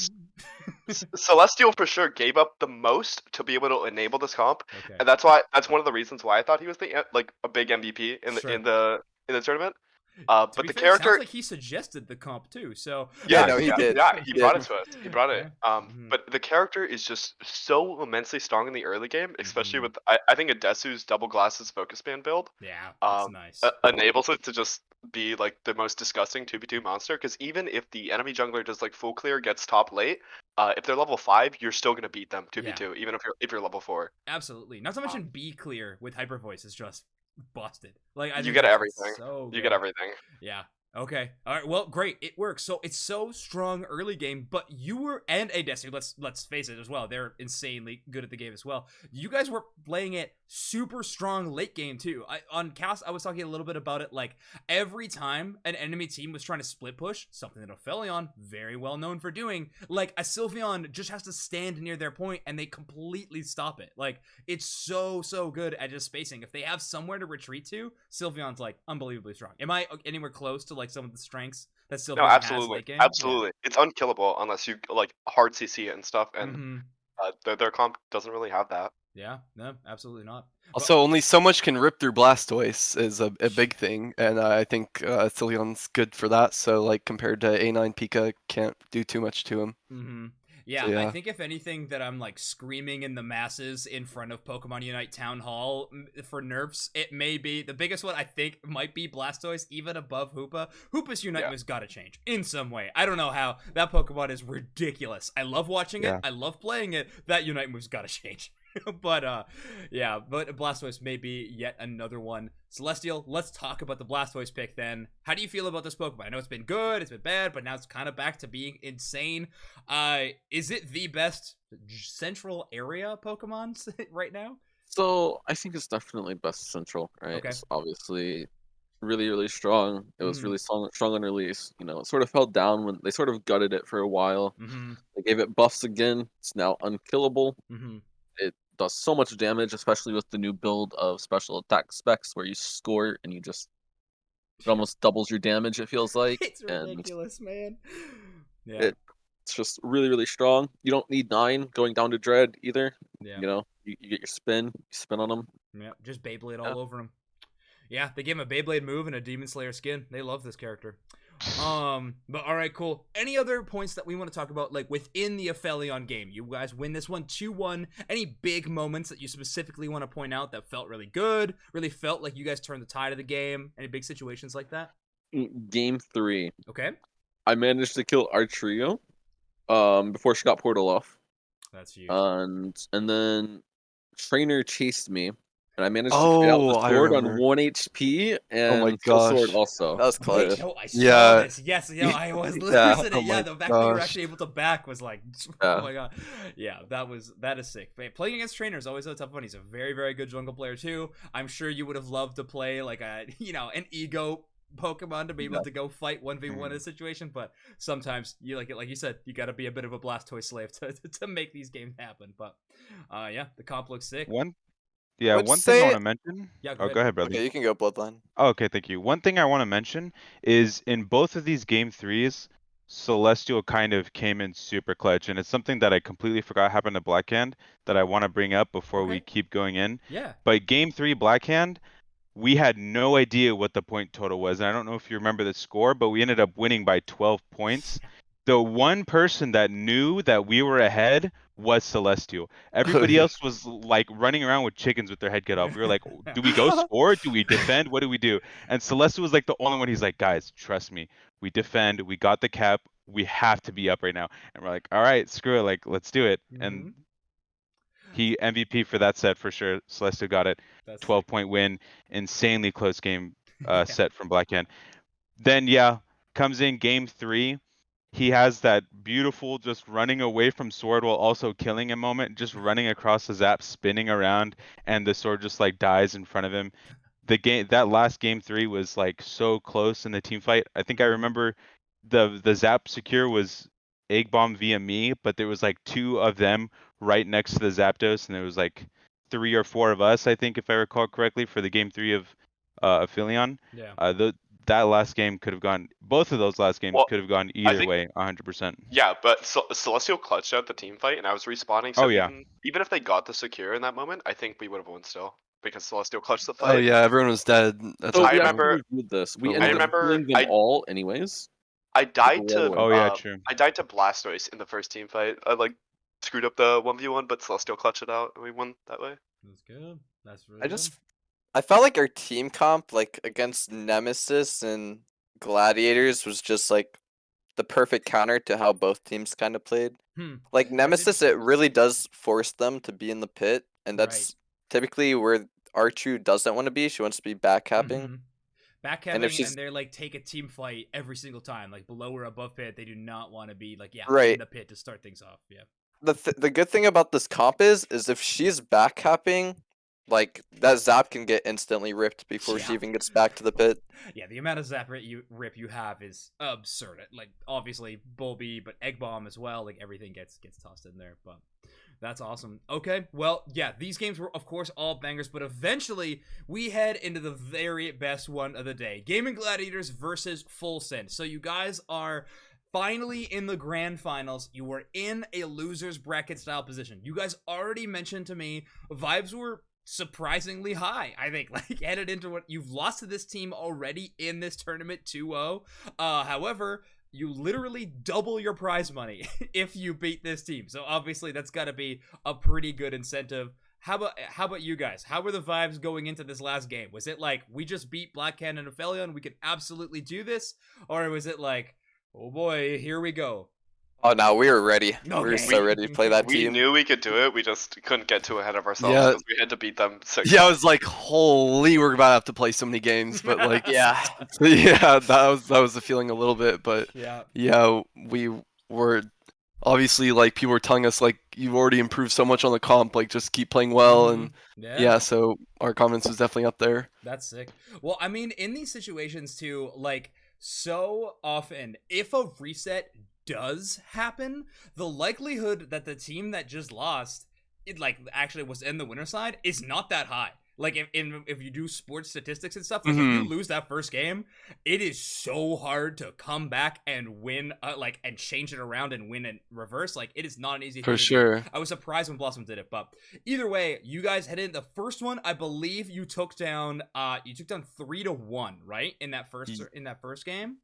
Celestial for sure gave up the most to be able to enable this comp, Okay. and that's one of the reasons why I thought he was like a big MVP in the tournament. To But be the fair, it sounds character, like he suggested the comp too. So Yeah, no, he did. he He brought did. it to us. He brought it. Yeah. Mhm. But the character is just so immensely strong in the early game, especially Mhm. with I think Adesu's double glasses focus band build. Yeah, that's nice. Enables it to just be like the most disgusting 2v2 monster. Because even if the enemy jungler does like full clear, gets top late, if they're level 5, you're still gonna beat them 2v2, even if you're level 4. Absolutely. Not to mention B clear with hyper voice is just busted. Like I You think get that's everything. so You good. get everything. Yeah. Okay. All right. Well, great. It works. So it's so strong early game, but you were and Destiny. Let's face it as well. They're insanely good at the game as well. You guys were playing it super strong late game too. On cast, I was talking a little bit about it. Like every time an enemy team was trying to split push, something that Aphelion very well known for doing, like a Sylveon just has to stand near their point and they completely stop it. Like it's so good at just spacing. If they have somewhere to retreat to, Sylveon's like unbelievably strong. Am I anywhere close to like some of the strengths that Sylveon No, has absolutely, late game? absolutely. It's unkillable unless you like hard CC it and stuff, and their comp doesn't really have that. Yeah, no, absolutely not. Also, only so much can rip through Blastoise is a big thing, and I think Sylveon's good for that. So, like, compared to A9, Pika can't do too much to him. Yeah, So, yeah. I think if anything that I'm like screaming in the masses in front of Pokemon Unite Town Hall for nerfs, it may be the biggest one. I think might be Blastoise, even above Hoopa. Hoopa's Unite move's got to change in some way. I don't know how. That Pokemon is ridiculous. I love watching it. I love playing it. That Unite move's got to change. but Blastoise may be yet another one. Celestial, let's talk about the Blastoise pick then. How do you feel about this Pokemon? I know it's been good, it's been bad, but now it's kind of back to being insane. Is it the best central area Pokemon right now? So I think it's definitely best central, right? Okay. It's obviously really strong. It was really strong on release. You know, it sort of fell down when they sort of gutted it for a while. They gave it buffs again. It's now unkillable. It does so much damage, especially with the new build of special attack specs where you score and you just it almost doubles your damage, it feels like. It's ridiculous, man. Yeah. It's just really strong. You don't need 9 going down to Dread either. Yeah. You know, you get your spin, you spin on them. Yeah, just Beyblade all over him. Yeah, they gave him a Beyblade move and a Demon Slayer skin. They love this character. But all right, cool. Any other points that we want to talk about, like within the Aphelion game? You guys win this one 2-1. Any big moments that you specifically want to point out that felt really good? Really felt like you guys turned the tide of the game? Any big situations like that? Game 3. Okay. I managed to kill our trio before she got portal off. That's huge. And then Trainer chased me, and I managed to get out the sword on 1 HP and kill sword also. That was close. Wait, I saw this. Yes, I was losing it. Oh Yeah, the fact that you were actually able to back was like, oh my god. Yeah, that is sick. But playing against Trainer is always a tough one. He's a very good jungle player too. I'm sure you would have loved to play like an ego Pokemon to be able to go fight 1v1 in a situation, but sometimes you like you said, you got to be a bit of a Blastoise slave to make these games happen. But yeah, the comp looks sick. One thing I want to mention. Yeah, go ahead, brother. Okay, you can go Bloodline. Oh, okay, thank you. One thing I want to mention is in both of these game 3s, Celestial kind of came in super clutch, and it's something that I completely forgot happened to Blackhand that I want to bring up before we keep going in. Yeah. But game 3 Blackhand, we had no idea what the point total was. And I don't know if you remember the score, but we ended up winning by 12 points. The one person that knew that we were ahead was Celestial. Everybody else was like running around with chickens with their head cut off. We were like, do we go score? Do we defend? What do we do? And Celestial was like the only one. He's like, guys, trust me. We defend. We got the cap. We have to be up right now. And we're like, all right, screw it. Like, let's do it. And he MVP for that set for sure. Celestial got it. 12-point win. Insanely close game set from Blackhand. Then, comes in game 3. He has that beautiful just running away from sword while also killing a moment, just running across the zap, spinning around, and the sword just like dies in front of him. That last game 3 was like so close in the team fight. I think I remember the zap secure was egg bomb via me, but there was like 2 of them right next to the Zapdos, and there was like 3 or 4 of us, I think, if I recall correctly, for the game 3 of Aphelion. Yeah. that last game could have gone. Both of those last games Well, could have gone I either think- way, 100%. Yeah, but Celestial clutched out the team fight, and I was respawning. So Oh, yeah. even if they got the secure in that moment, I think we would have won still because Celestial clutched the Oh fight. yeah, everyone was dead. That's So I we remember- actually reviewed this. We I ended up remember killing them all anyways. I died to Oh, yeah, true. I died to Blastoise in the first team fight. I like screwed up the 1v1, but Celestial clutched it out, and we won that way. That's good. That's really I felt like our team comp, like against Nemesis and Gladiators, was just like the perfect counter to how both teams kind of played. Like Nemesis, it really does force them to be in the pit, and that's typically where Archu doesn't want to be. She wants to be backcapping. Backcapping, and they're like take a team fight every single time, like below or above pit. They do not want to be like in the pit to start things off. Yeah. The good thing about this comp is if she's backcapping, like that zap can get instantly ripped before she even gets back to the pit. Yeah, the amount of zap rip you have is absurd. Like obviously Bulby, but Egg Bomb as well. Like everything gets tossed in there, but that's awesome. Okay, well, yeah, these games were of course all bangers, but eventually we head into the very best one of the day: Gaming Gladiators versus Full Send. So you guys are finally in the grand finals. You were in a loser's bracket style position. You guys already mentioned to me vibes were surprisingly high. I think like headed into what you've lost to this team already in this tournament 2-0. However, you literally double your prize money if you beat this team. So obviously that's got to be a pretty good incentive. How about you guys? How were the vibes going into this last game? Was it like we just beat Black Cannon and Aphelion, we could absolutely do this, or was it like, oh boy, here we go? Oh no, we were ready. We Okay. were so ready to play that We team. knew we could do it. We just couldn't get too ahead of ourselves Yeah. because we had to beat them 6. Yeah, I was like, holy, we're about to have to play so many games, but like, Yeah. yeah, that was the feeling a little bit, but Yeah. we were obviously like people were telling us like you've already improved so much on the comp, like just keep playing well, and yeah, so our confidence was definitely up there. That's sick. Well, I mean, in these situations too, like so often, if a reset does happen, the likelihood that the team that just lost, it like actually was in the winner's side is not that high. Like if you do sports statistics and stuff, like if you lose that first game, it is so hard to come back and win, like and change it around and win in reverse. Like it is not an easy thing For to sure. do. I was surprised when Blossom did it, but either way, you guys headed in the first one. I believe you took down 3-1, right? In that first game.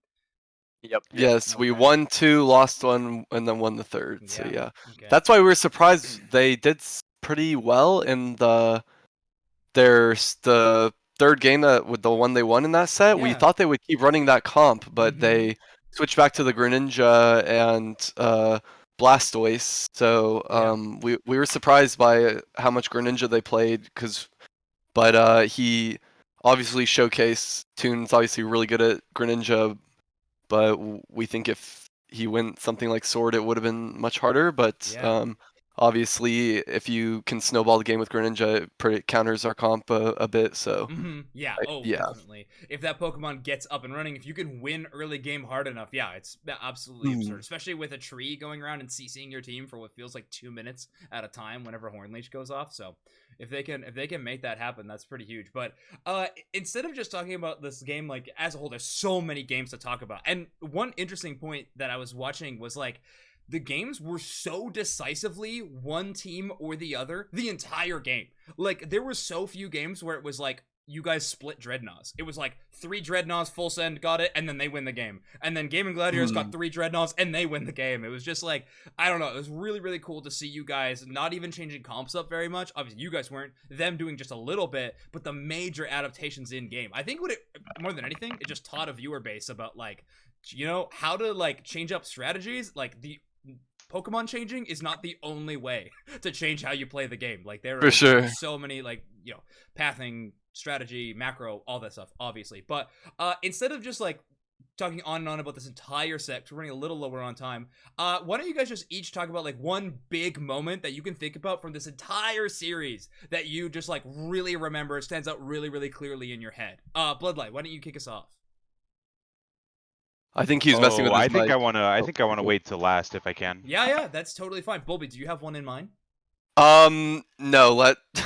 Yep. Yes, we won 2, lost 1, and then won the third. So yeah, Okay. that's why we were surprised they did pretty well in the third game that with the one they won in that set. We Yeah. thought they would keep running that comp, but they switched back to the Greninja and Blastoise. So we were surprised by how much Greninja they played, but he obviously showcased Toon's obviously really good at Greninja, but we think if he went something like Sword, it would have been much harder. But obviously, if you can snowball the game with Greninja, it counters our comp a bit. So yeah, definitely. If that Pokemon gets up and running, if you can win early game hard enough, yeah, it's absolutely absurd. Especially with a tree going around and CCing your team for what feels like 2 minutes at a time whenever Horn Leech goes off. So if they can make that happen, that's pretty huge. But instead of just talking about this game like as a whole, there's so many games to talk about. And one interesting point that I was watching was like the games were so decisively one team or the other the entire game. Like there were so few games where it was like you guys split Dreadnoughts. It was like 3 Dreadnoughts, Full Send got it, and then they win the game. And then Gaming Gladiators got 3 Dreadnoughts, and they win the game. It was just like, I don't know, it was really, really cool to see you guys not even changing comps up very much. Obviously, you guys weren't. Them doing just a little bit, but the major adaptations in game. I think more than anything, it just taught a viewer base about like, you know, how to like change up strategies. Like the Pokemon changing is not the only way to change how you play the game. Like there are so many like, you know, pathing, strategy, macro, all that stuff, obviously. But instead of just like talking on and on about this entire set, because we're running a little lower on time, why don't you guys just each talk about like one big moment that you can think about from this entire series that you just like really remember, stands out really, really clearly in your head. Bloodlight, why don't you kick us off? I think he's messing with his mic. I think I wanna wait till last if I can. Yeah, that's totally fine. Bulby, do you have one in mind? No,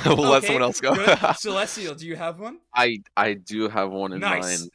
we'll let someone else go. Good. Celestial, do you have one? I do have one in Nice. mind.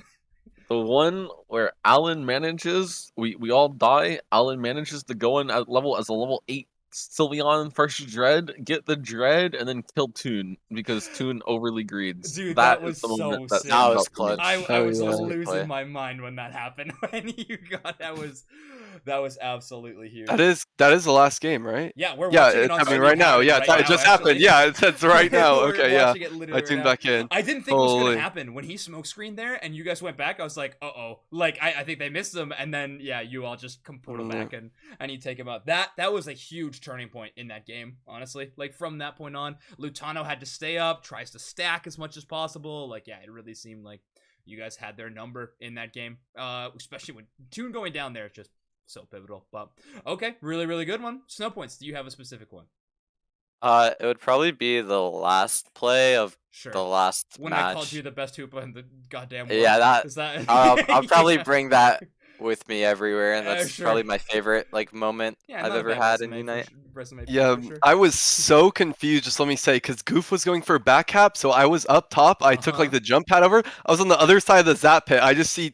The one where Alan manages, we all die. Alan manages to go in at level as a level 8 Sylveon first Dread, get the Dread, and then kill Toon because Toon overly greeds. Dude, That that is was the moment so that sick. That stands was out for me. clutch. I was yeah. losing my mind when that happened. When you got that was absolutely huge. That is the last game, right? Yeah, we're Yeah, watching it it's on happening stream right now. Yeah, right it just happened. actually. Yeah, it's right now. We're Okay, yeah. watching it I literally right tuned now. back in. I didn't think it was gonna Holy. happen when he smoke screened there, and you guys went back. I was like, uh-oh. Like I think they missed him, and then yeah, you all just come portal back and you take him out. That was a huge turning point in that game, honestly. Like from that point on, Lutano had to stay up, tries to stack as much as possible. Like yeah, it really seemed like you guys had their number in that game. Especially with Toon going down there, it's just so pivotal. But okay, really good one. Snow points. Do you have a specific one? It would probably be the last play of Sure. the last When match. I called you the best hooper in the goddamn world. Yeah, that. Is that... I'll probably Yeah. bring that with me everywhere, and that's Sure. probably my favorite like moment Yeah, I've not a ever bad had in resume Unite. resume Yeah, for sure. I was so confused, just let me say, because Goof was going for a back cap, so I was up top. I took like the jump pad over. I was on the other side of the zap pit. I just see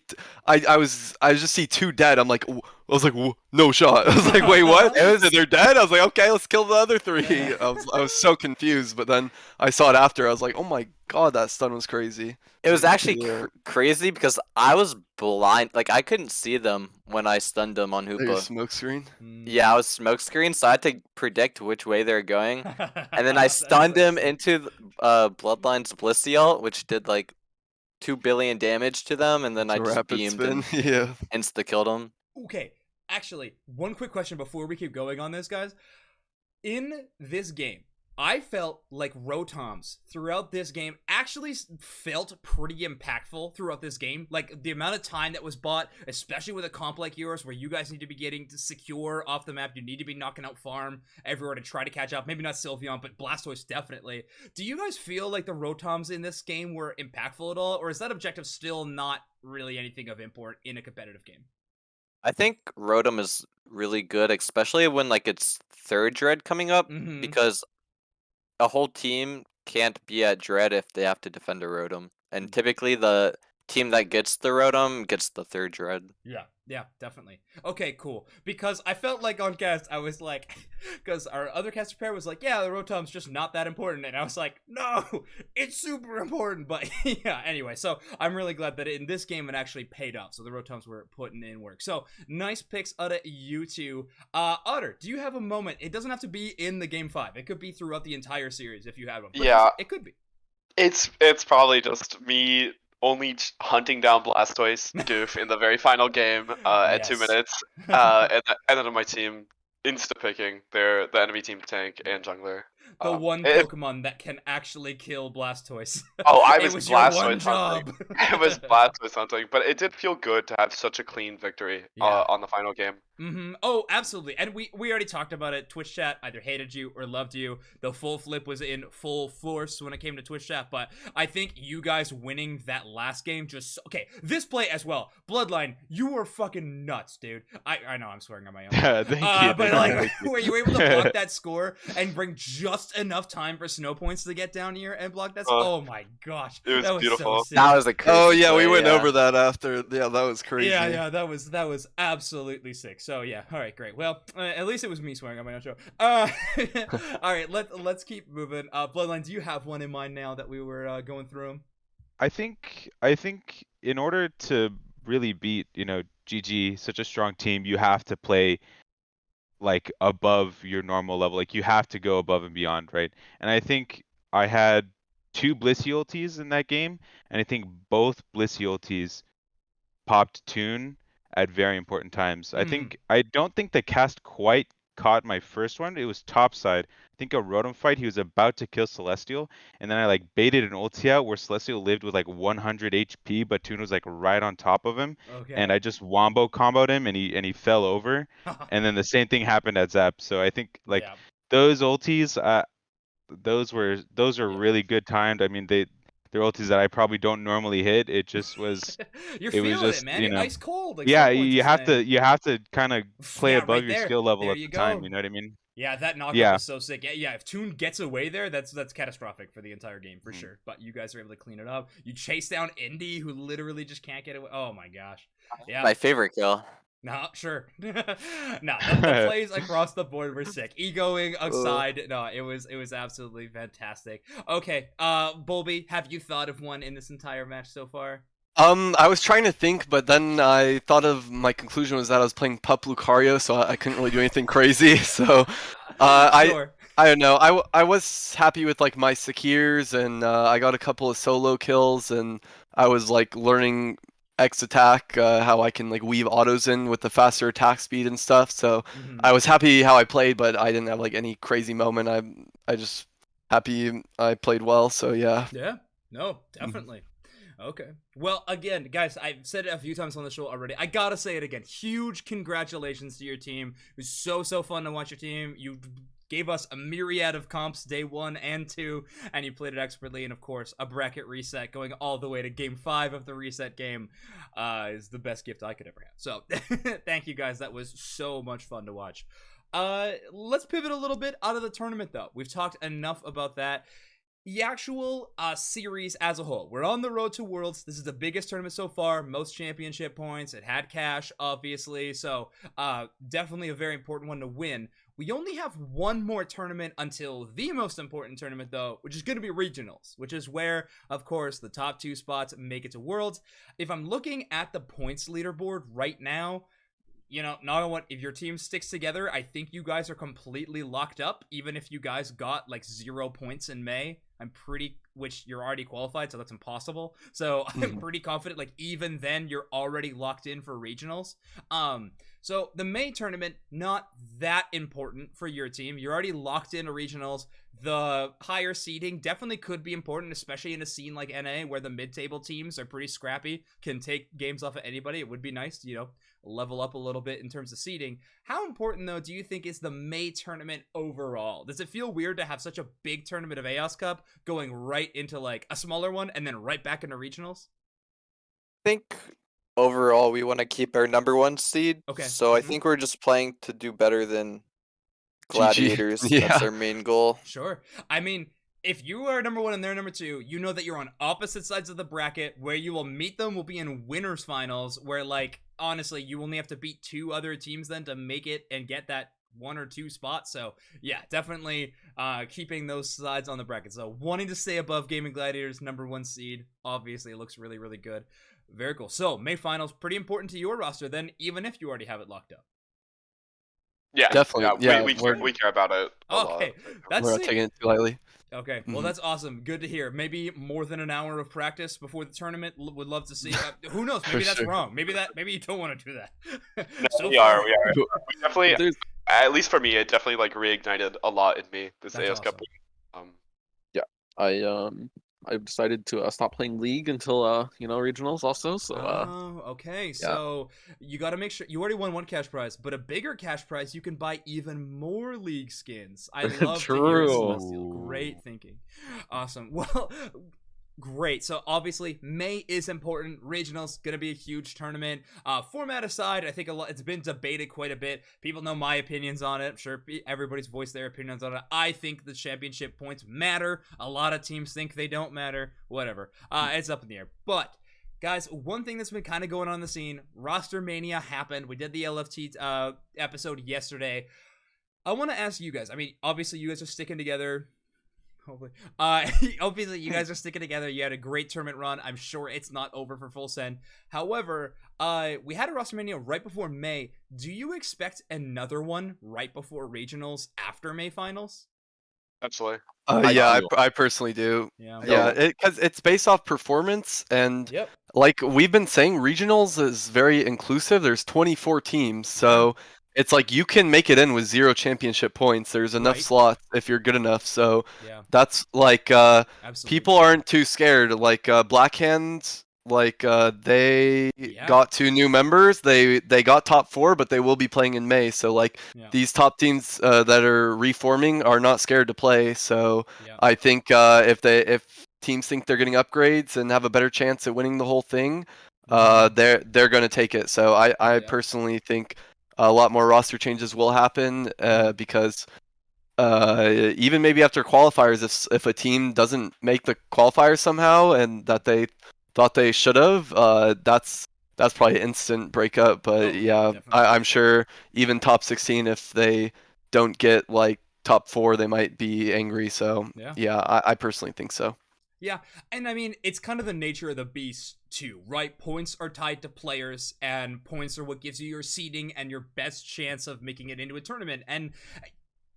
two dead. I'm like, I was like, no shot. I was like, wait, what? They're dead? I was like, okay, let's kill the other three. I was so confused, but then I saw it after. I was like, oh my god, that stun was crazy. It was actually Yeah. crazy because I was blind. Like I couldn't see them when I stunned them on Your Hoopa. smoke screen. Yeah, I was smoke screen, so I had to predict which way they're going, and then I That's stunned so him sick. into Bloodline's Blissey, which did like 2 billion damage to them, and then It's I a just rapid beamed spin. and Yeah. insta killed him. Okay, actually, one quick question before we keep going on this, guys. In this game, I felt like Rotoms throughout this game actually felt pretty impactful throughout this game. Like, the amount of time that was bought, especially with a comp like yours, where you guys need to be getting to secure off the map. You need to be knocking out farm everywhere to try to catch up. Maybe not Sylveon, but Blastoise definitely. Do you guys feel like the Rotoms in this game were impactful at all? Or is that objective still not really anything of import in a competitive game? I think Rotom is really good, especially when like it's third Dread coming up, because a whole team can't be at Dread if they have to defend a Rotom. And typically the team that gets the Rotom gets the third Dread. Yeah, definitely. Okay, cool. Because I felt like on cast, I was like, because our other caster pair was like, yeah, the Rotom's just not that important. And I was like, no, it's super important. But yeah, anyway, so I'm really glad that in this game it actually paid off. So the Rotoms were putting in work. So nice picks out of you two. Otter, do you have a moment? It doesn't have to be in the game 5. It could be throughout the entire series if you had one. But Yeah. it could be. It's probably just me only hunting down Blastoise Doof in the very final game at 2 Yes. minutes, and then on my team insta-picking the enemy team tank and jungler. The one Pokemon that can actually kill Blastoise. Oh, I It was your Blastoise one hunting. job. It was Blastoise hunting, but it did feel good to have such a clean victory Yeah. on the final game. Oh, absolutely. And we already talked about it. Twitch chat either hated you or loved you. The full flip was in full force when it came to Twitch chat, but I think you guys winning that last game just... Okay, this play as well. Bloodline, you were fucking nuts, dude. I know I'm swearing on my own. Thank you. But like, were you able to block that score and bring just enough time for snow points to get down here and block that score? Oh my gosh. It was that was beautiful. So sick. That was a crazy Oh yeah, we play, went yeah. over that after. Yeah, that was crazy. Yeah, that was absolutely sick. So yeah, all right, great. Well, at least it was me swearing on my own show. All right, let's keep moving. Bloodline, do you have one in mind now that we were going through them? I think in order to really beat, GG, such a strong team, you have to play like above your normal level. Like you have to go above and beyond, right? And I think I had 2 Blissey ultis in that game, and I think both Blissey ultis popped Toon at very important times. I don't think the cast quite caught my first one. It was topside. I think a Rotom fight. He was about to kill Celestial, and then I like baited an ulti out where Celestial lived with like 100 HP, but Toon was like right on top of him, and I just wombo comboed him, and he fell over. And then the same thing happened at Zap. So I think like those ultis, those are really good timed. I mean they're ultis that I probably don't normally hit. It just was. You're it feeling was just, it, man. You're ice cold. Like yeah, someone's you have saying. to kind of play Yeah, above right your there. skill level There at you the time. go. You know what I mean? Yeah, that knockup Yeah. was so sick. Yeah, if Toon gets away there, that's catastrophic for the entire game for sure. But you guys are able to clean it up. You chase down Indy, who literally just can't get away. Oh my gosh. Yeah. My favorite kill. No, sure. No, the plays across the board were sick. Egoing aside, no, it was absolutely fantastic. Okay, Bulby, have you thought of one in this entire match so far? I was trying to think, but then I thought of my conclusion was that I was playing Pup Lucario, so I couldn't really do anything crazy. So, Sure. I don't know. I was happy with like my Sekirs, and I got a couple of solo kills, and I was like learning X attack, how I can like weave autos in with the faster attack speed and stuff. So I was happy how I played, but I didn't have like any crazy moment. I just happy I played well. So yeah. Yeah. No, definitely. Okay. Well, again, guys, I've said it a few times on the show already. I gotta say it again. Huge congratulations to your team. It was so fun to watch your team. You gave us a myriad of comps day 1 and 2, and you played it expertly. And of course, a bracket reset going all the way to game 5 of the reset game is the best gift I could ever have. So thank you guys. That was so much fun to watch. Let's pivot a little bit out of the tournament, though. We've talked enough about that. The actual series as a whole. We're on the road to Worlds. This is the biggest tournament so far. Most championship points. It had cash, obviously. So definitely a very important one to win. We only have one more tournament until the most important tournament, though, which is going to be regionals, which is where, of course, the top 2 spots make it to Worlds. If I'm looking at the points leaderboard right now, you know, not on what if your team sticks together, I think you guys are completely locked up. Even if you guys got like 0 points in May, which you're already qualified, so that's impossible. So I'm pretty confident, like even then you're already locked in for regionals. So the May tournament, not that important for your team. You're already locked into regionals. The higher seeding definitely could be important, especially in a scene like NA where the mid-table teams are pretty scrappy, can take games off of anybody. It would be nice to, you know, level up a little bit in terms of seeding. How important, though, do you think is the May tournament overall? Does it feel weird to have such a big tournament of Aeos Cup going right into like a smaller one and then right back into regionals? I think overall we want to keep our number 1 seed. Okay. So I think we're just playing to do better than Gladiators. GG. Yeah. That's our main goal. Sure. I mean, if you are number 1 and they're number 2, you know that you're on opposite sides of the bracket. Where you will meet them will be in winners finals, where like honestly you only have to beat 2 other teams then to make it and get that 1 or 2 spots. So yeah, definitely keeping those sides on the bracket. So wanting to stay above Gaming Gladiators number 1 seed, obviously it looks really good. Very cool. So May finals, pretty important to your roster then, even if you already have it locked up. Yeah, Definitely. Yeah, Yeah, we care about it. Okay, that's We're not sick. taking it too lightly. Okay, well that's awesome. Good to hear. Maybe more than an hour of practice before the tournament. Would love to see. Who knows? Maybe For that's sure. wrong. Maybe you don't want to do that. No, we far- are. We definitely, There's- at least for me, it definitely like reignited a lot in me. This That's AOS Cup. awesome. I've decided to stop playing League until regionals also. So Okay. So you got to make sure you already won 1 cash prize, but a bigger cash prize you can buy even more League skins. I love to hear it, True. Celestial. Great thinking. Awesome. Well, great. So obviously May is important. Regionals gonna be a huge tournament. Format aside, I think it's been debated quite a bit. People know my opinions on it. I'm sure everybody's voiced their opinions on it. I think the championship points matter. A lot of teams think they don't matter. Whatever. It's up in the air. But guys, one thing that's been kind of going on in the scene, roster mania happened. We did the LFT episode yesterday. I want to ask you guys. I mean, obviously you guys are sticking together. Hopefully. Obviously, you guys are sticking together. You had a great tournament run. I'm sure it's not over for Full Send. However, we had a roster mania right before May. Do you expect another one right before regionals after May finals? Absolutely. I personally do. Yeah, because it's based off performance, and like we've been saying, regionals is very inclusive. There's 24 teams, so it's like you can make it in with 0 championship points. There's enough slots if you're good enough. So that's like people aren't too scared. Like Blackhand, like they got 2 new members. They got top 4, but they will be playing in May. So like these top teams that are reforming are not scared to play. So I think if teams think they're getting upgrades and have a better chance at winning the whole thing, they're going to take it. So I personally think a lot more roster changes will happen because even maybe after qualifiers, if a team doesn't make the qualifiers somehow and that they thought they should have, that's probably instant breakup. But yeah, I'm sure even top 16, if they don't get like top 4, they might be angry. So yeah, I personally think so. Yeah, and I mean, it's kind of the nature of the beast too, right? Points are tied to players, and points are what gives you your seeding and your best chance of making it into a tournament. And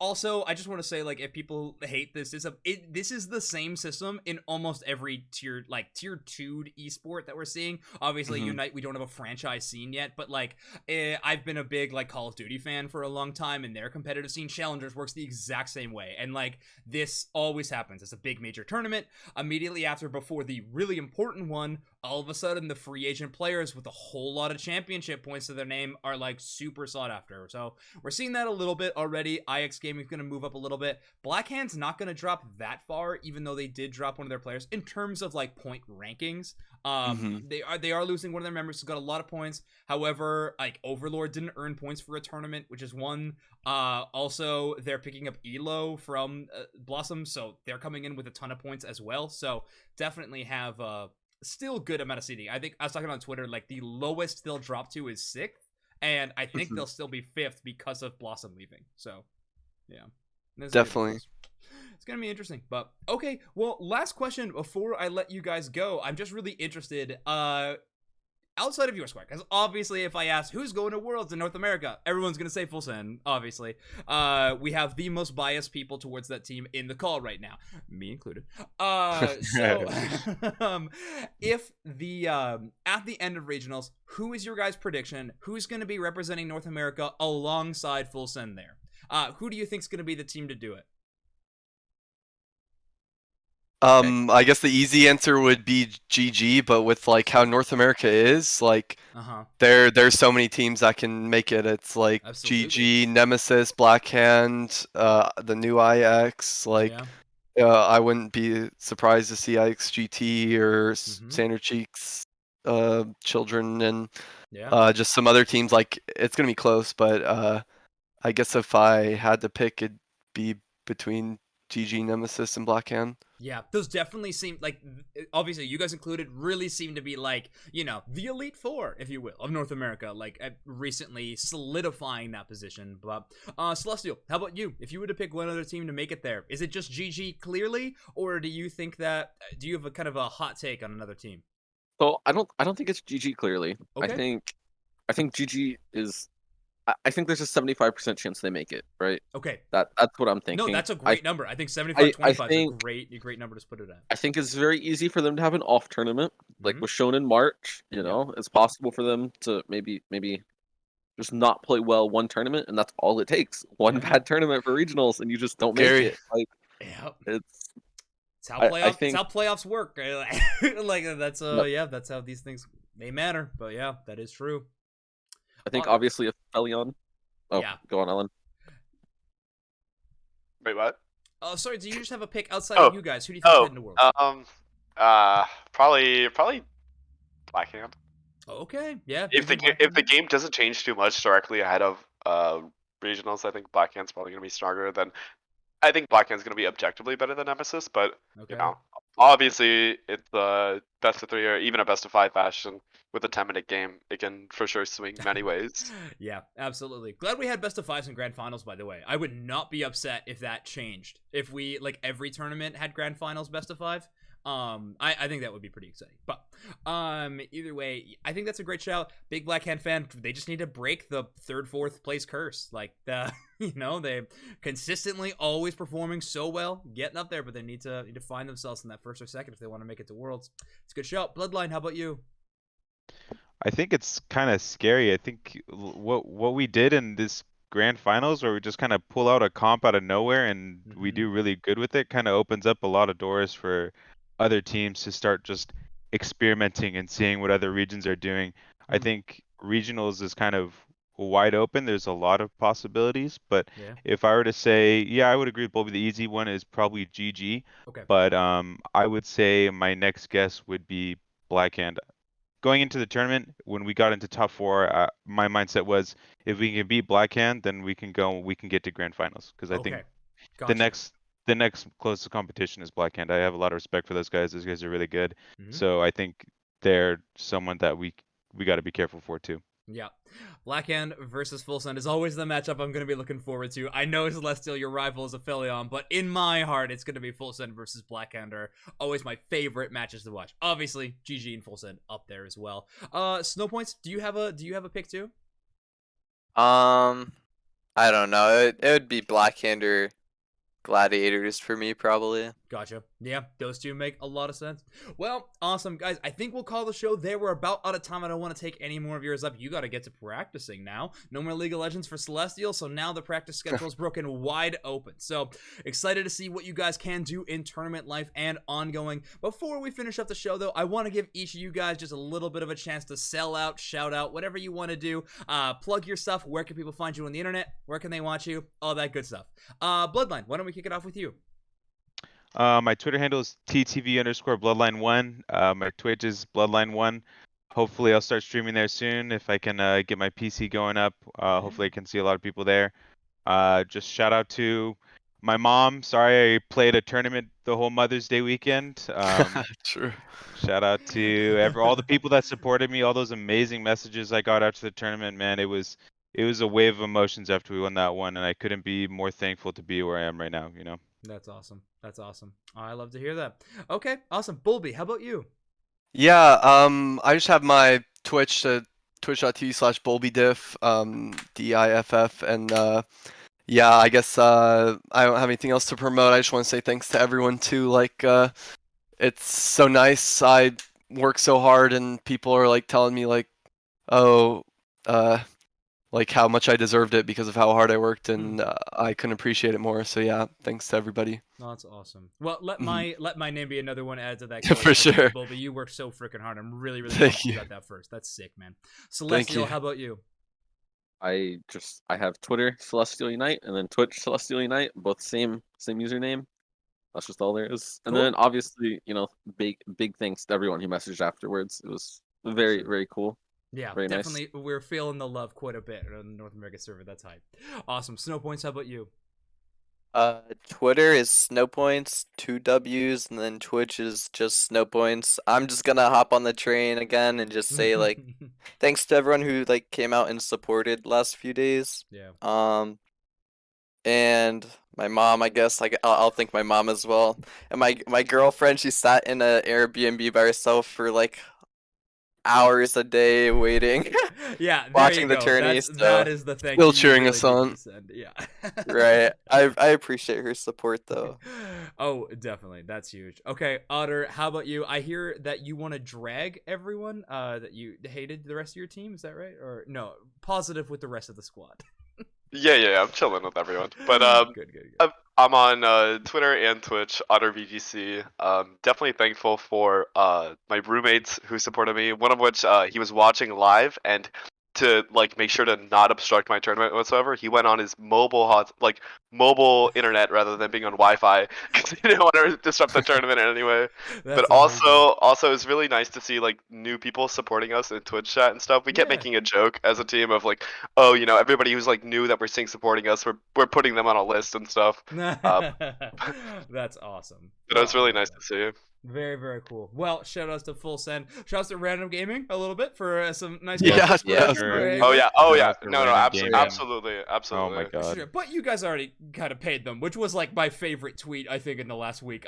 also, I just want to say, like, if people hate this, this is the same system in almost every tier 2'd esport that we're seeing. Obviously, Unite, we don't have a franchise scene yet, but like, I've been a big like Call of Duty fan for a long time, and their competitive scene, Challengers, works the exact same way. And like, this always happens. It's a big major tournament. Immediately after, before the really important one, all of a sudden, the free agent players with a whole lot of championship points to their name are like super sought after. So we're seeing that a little bit already. IX Gaming's going to move up a little bit. Blackhand's not going to drop that far, even though they did drop one of their players in terms of like point rankings. They are losing one of their members who's got a lot of points. However, like Overlord didn't earn points for a tournament, which is one. Also, they're picking up Elo from Blossom, so they're coming in with a ton of points as well. So definitely have still good amount of seeding. I think I was talking on Twitter, like the lowest they'll drop to is 6th, and I think they'll still be 5th because of Blossom leaving. So yeah, definitely. It's gonna be interesting. But okay, well, last question before I let you guys go. I'm just really interested. Outside of your squad, because obviously if I ask who's going to Worlds in North America, everyone's going to say Full Send, obviously. We have the most biased people towards that team in the call right now, me included. So, if the, at the end of regionals, who is your guys' prediction? Who's going to be representing North America alongside Full Send there? Who do you think is going to be the team to do it? I guess the easy answer would be GG, but with like how North America is, like there's so many teams that can make it. It's like GG, Nemesis, Blackhand, the new IX. Like, I wouldn't be surprised to see IX GT or Sander Cheeks, Children, and just some other teams. Like, it's gonna be close, but I guess if I had to pick, it'd be between GG, Nemesis, and Blackhand. Yeah, those definitely seem like, obviously you guys included, really seem to be like, you know, the Elite Four, if you will, of North America, like recently solidifying that position. But Celestial, how about you? If you were to pick one other team to make it there, is it just GG clearly, or do you think that, do you have a kind of a hot take on another team? So I don't think it's GG clearly. Okay. I think GG is. I think there's a 75% chance they make it, right? Okay. That's what I'm thinking. No, that's a great number. I think 75-25 is a great number to put it at. I think it's very easy for them to have an off tournament, like was shown in March. You know, it's possible for them to maybe just not play well one tournament, and that's all it takes. One bad tournament for regionals, and you just don't make it. Like, it's how playoffs work. Like that's that's how these things may matter. But yeah, that is true. I think obviously if Felion. Oh, yeah. Go on, Ellen. Wait, what? Oh, sorry. Do you just have a pick outside of you guys? Who do you think is heading to Worlds? Probably Blackhand. Okay, yeah. If the game doesn't change too much directly ahead of regionals, I think Blackhand's probably gonna be stronger than. I think Blackhand's gonna be objectively better than Nemesis, but you know, obviously it's a best of 3 or even a best of 5 fashion. With a 10-minute game, it can for sure swing many ways. Yeah, absolutely. Glad we had best of 5s and grand finals, by the way. I would not be upset if that changed. If we, like, every tournament had grand finals best of 5. I think that would be pretty exciting. But either way, I think that's a great shout. Big Blackhand fan. They just need to break the 3rd, 4th place curse. Like they consistently always performing so well, getting up there, but they need to find themselves in that 1st or 2nd if they want to make it to Worlds. It's a good shout. Bloodline, how about you? I think it's kind of scary. I think what we did in this grand finals, where we just kind of pull out a comp out of nowhere and we do really good with it, kind of opens up a lot of doors for other teams to start just experimenting and seeing what other regions are doing. I think regionals is kind of wide open. There's a lot of possibilities, but if I were to say, I would agree with Bobby. The easy one is probably GG. Okay. But I would say my next guess would be Blackhand. Going into the tournament, when we got into top 4, my mindset was if we can beat Blackhand, then we can get to grand finals, because I think the next closest competition is Blackhand. I have a lot of respect for those guys. Those guys are really good. So I think they're someone that we got to be careful for too. Yeah. Blackhand versus Full Send is always the matchup I'm going to be looking forward to. I know Celestial, your rival, is Aphelion, but in my heart, it's going to be Full Send versus Blackhand are always my favorite matches to watch. Obviously, GG and Full Send up there as well. Snow Points, do you have a pick too? I don't know. It would be Blackhand or Gladiators for me, probably. Gotcha. Yeah, those two make a lot of sense. Well, awesome, guys. I think we'll call the show there. We're about out of time. I don't want to take any more of yours up. You got to get to practicing now. No more League of Legends for Celestial, so now the practice schedule is broken wide open. So excited to see what you guys can do in tournament life and ongoing. Before we finish up the show, though, I want to give each of you guys just a little bit of a chance to sell out, shout out, whatever you want to do. Plug your stuff. Where can people find you on the internet? Where can they watch you? All that good stuff. Bloodline, why don't we kick it off with you? My Twitter handle is ttv_bloodline1. My Twitch is bloodline1. Hopefully I'll start streaming there soon if I can get my PC going up. Hopefully I can see a lot of people there. Just shout out to my mom. Sorry I played a tournament the whole Mother's Day weekend. True. Shout out to all the people that supported me, all those amazing messages I got after the tournament, man. It was a wave of emotions after we won that one, and I couldn't be more thankful to be where I am right now, you know. That's awesome. That's awesome. I love to hear that. Okay, awesome. Bulby, how about you? Yeah, I just have my Twitch, twitch.tv/BulbyDiff, DIFF, and yeah, I guess I don't have anything else to promote. I just want to say thanks to everyone too. Like, it's so nice. I work so hard, and people are like telling me like, oh, like how much I deserved it because of how hard I worked, and I couldn't appreciate it more. So yeah, thanks to everybody. Oh, that's awesome. Well, let my name be another one add to that. For sure. Bulby, you work so freaking hard. I'm really Thank you. got that first. That's sick, man. Celestial, how about you? I have Twitter Celestial Unite and then Twitch Celestial Unite, both same username. That's just all there is. And then obviously, big thanks to everyone who messaged afterwards. It was very, very cool. Yeah, very definitely. Nice. We're feeling the love quite a bit on the North America server. That's hype. Awesome. Snow Points, how about you? Twitter is Snowpoints, 2 W's, and then Twitch is just Snowpoints. I'm just gonna hop on the train again and just say like, thanks to everyone who like came out and supported the last few days. Yeah. And my mom, I guess I'll thank my mom as well. And my girlfriend, she sat in a Airbnb by herself for like hours a day waiting. Yeah, watching the tourney. That is the thing. Still cheering us on. Yeah. Right. I appreciate her support though. Oh, definitely. That's huge. Okay, Otter, how about you? I hear that you want to drag everyone. That you hated the rest of your team. Is that right? Or no? Positive with the rest of the squad. Yeah, I'm chilling with everyone. But good. I'm on Twitter and Twitch, OtterVGC. Definitely thankful for my roommates who supported me. One of which he was watching live, and to like make sure to not obstruct my tournament whatsoever, he went on his mobile internet rather than being on Wi-Fi because he didn't want to disrupt the tournament in any way. But also it's really nice to see like new people supporting us in Twitch chat and stuff. We kept making a joke as a team of like, oh, everybody who's like new that we're seeing supporting us, we're putting them on a list and stuff. That's awesome. But it was really nice to see. Very, very cool. Well, shout outs to Full Send. Shout outs to Random Gaming a little bit for some nice. Yeah. Oh yeah. No, absolutely. Oh my god. Sure. But you guys already kind of paid them, which was like my favorite tweet I think in the last week.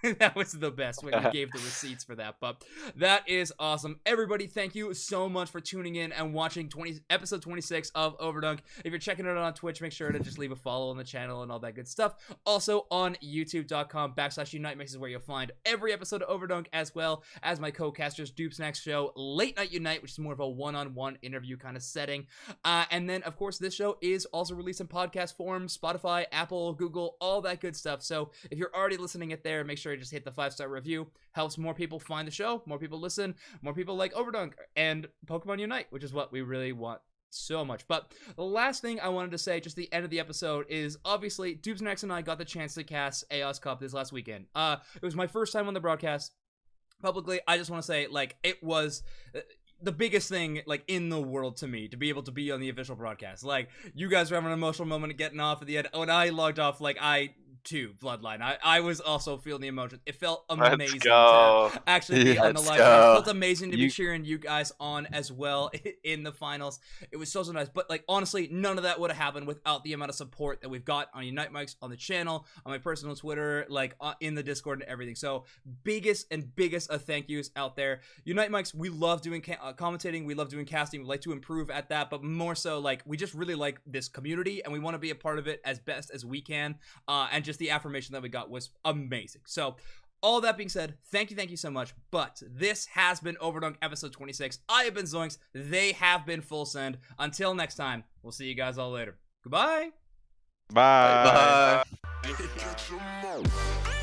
That was the best when you gave the receipts for that. But that is awesome. Everybody, thank you so much for tuning in and watching episode 26 of Overdunk. If you're checking it out on Twitch, make sure to just leave a follow on the channel and all that good stuff. Also on youtube.com/Unite Mix is where you'll find every episode of Overdunk, as well as my co-casters Dupe's next show, Late Night Unite, which is more of a one-on-one interview kind of setting. And then, of course, this show is also released in podcast form, Spotify, Apple, Google, all that good stuff. So if you're already listening it there, make sure you just hit the 5-star review. Helps more people find the show, more people listen, more people like Overdunk and Pokemon Unite, which is what we really want so much. But the last thing I wanted to say, just the end of the episode, is obviously Dubesnax and I got the chance to cast Aeos Cup this last weekend. It was my first time on the broadcast publicly. I just want to say, like, it was the biggest thing like in the world to me to be able to be on the official broadcast. Like, you guys were having an emotional moment of getting off at the end. When I logged off, like, too, Bloodline, I was also feeling the emotion. It felt amazing go. to actually be on the Let's live. go. It felt amazing to be cheering you guys on as well in the finals. It was so nice. But like, honestly, none of that would have happened without the amount of support that we've got on Unite Mics, on the channel, on my personal Twitter, like in the Discord and everything. So biggest of thank yous out there. Unite Mics, we love doing commentating, we love doing casting, we like to improve at that, but more so, like, we just really like this community and we want to be a part of it as best as we can. And just the affirmation that we got was amazing. So all that being said, thank you so much. But this has been Overdunk episode 26. I have been Zoinks. They have been Full Send. Until next time, we'll see you guys all later. Goodbye. Bye. Bye.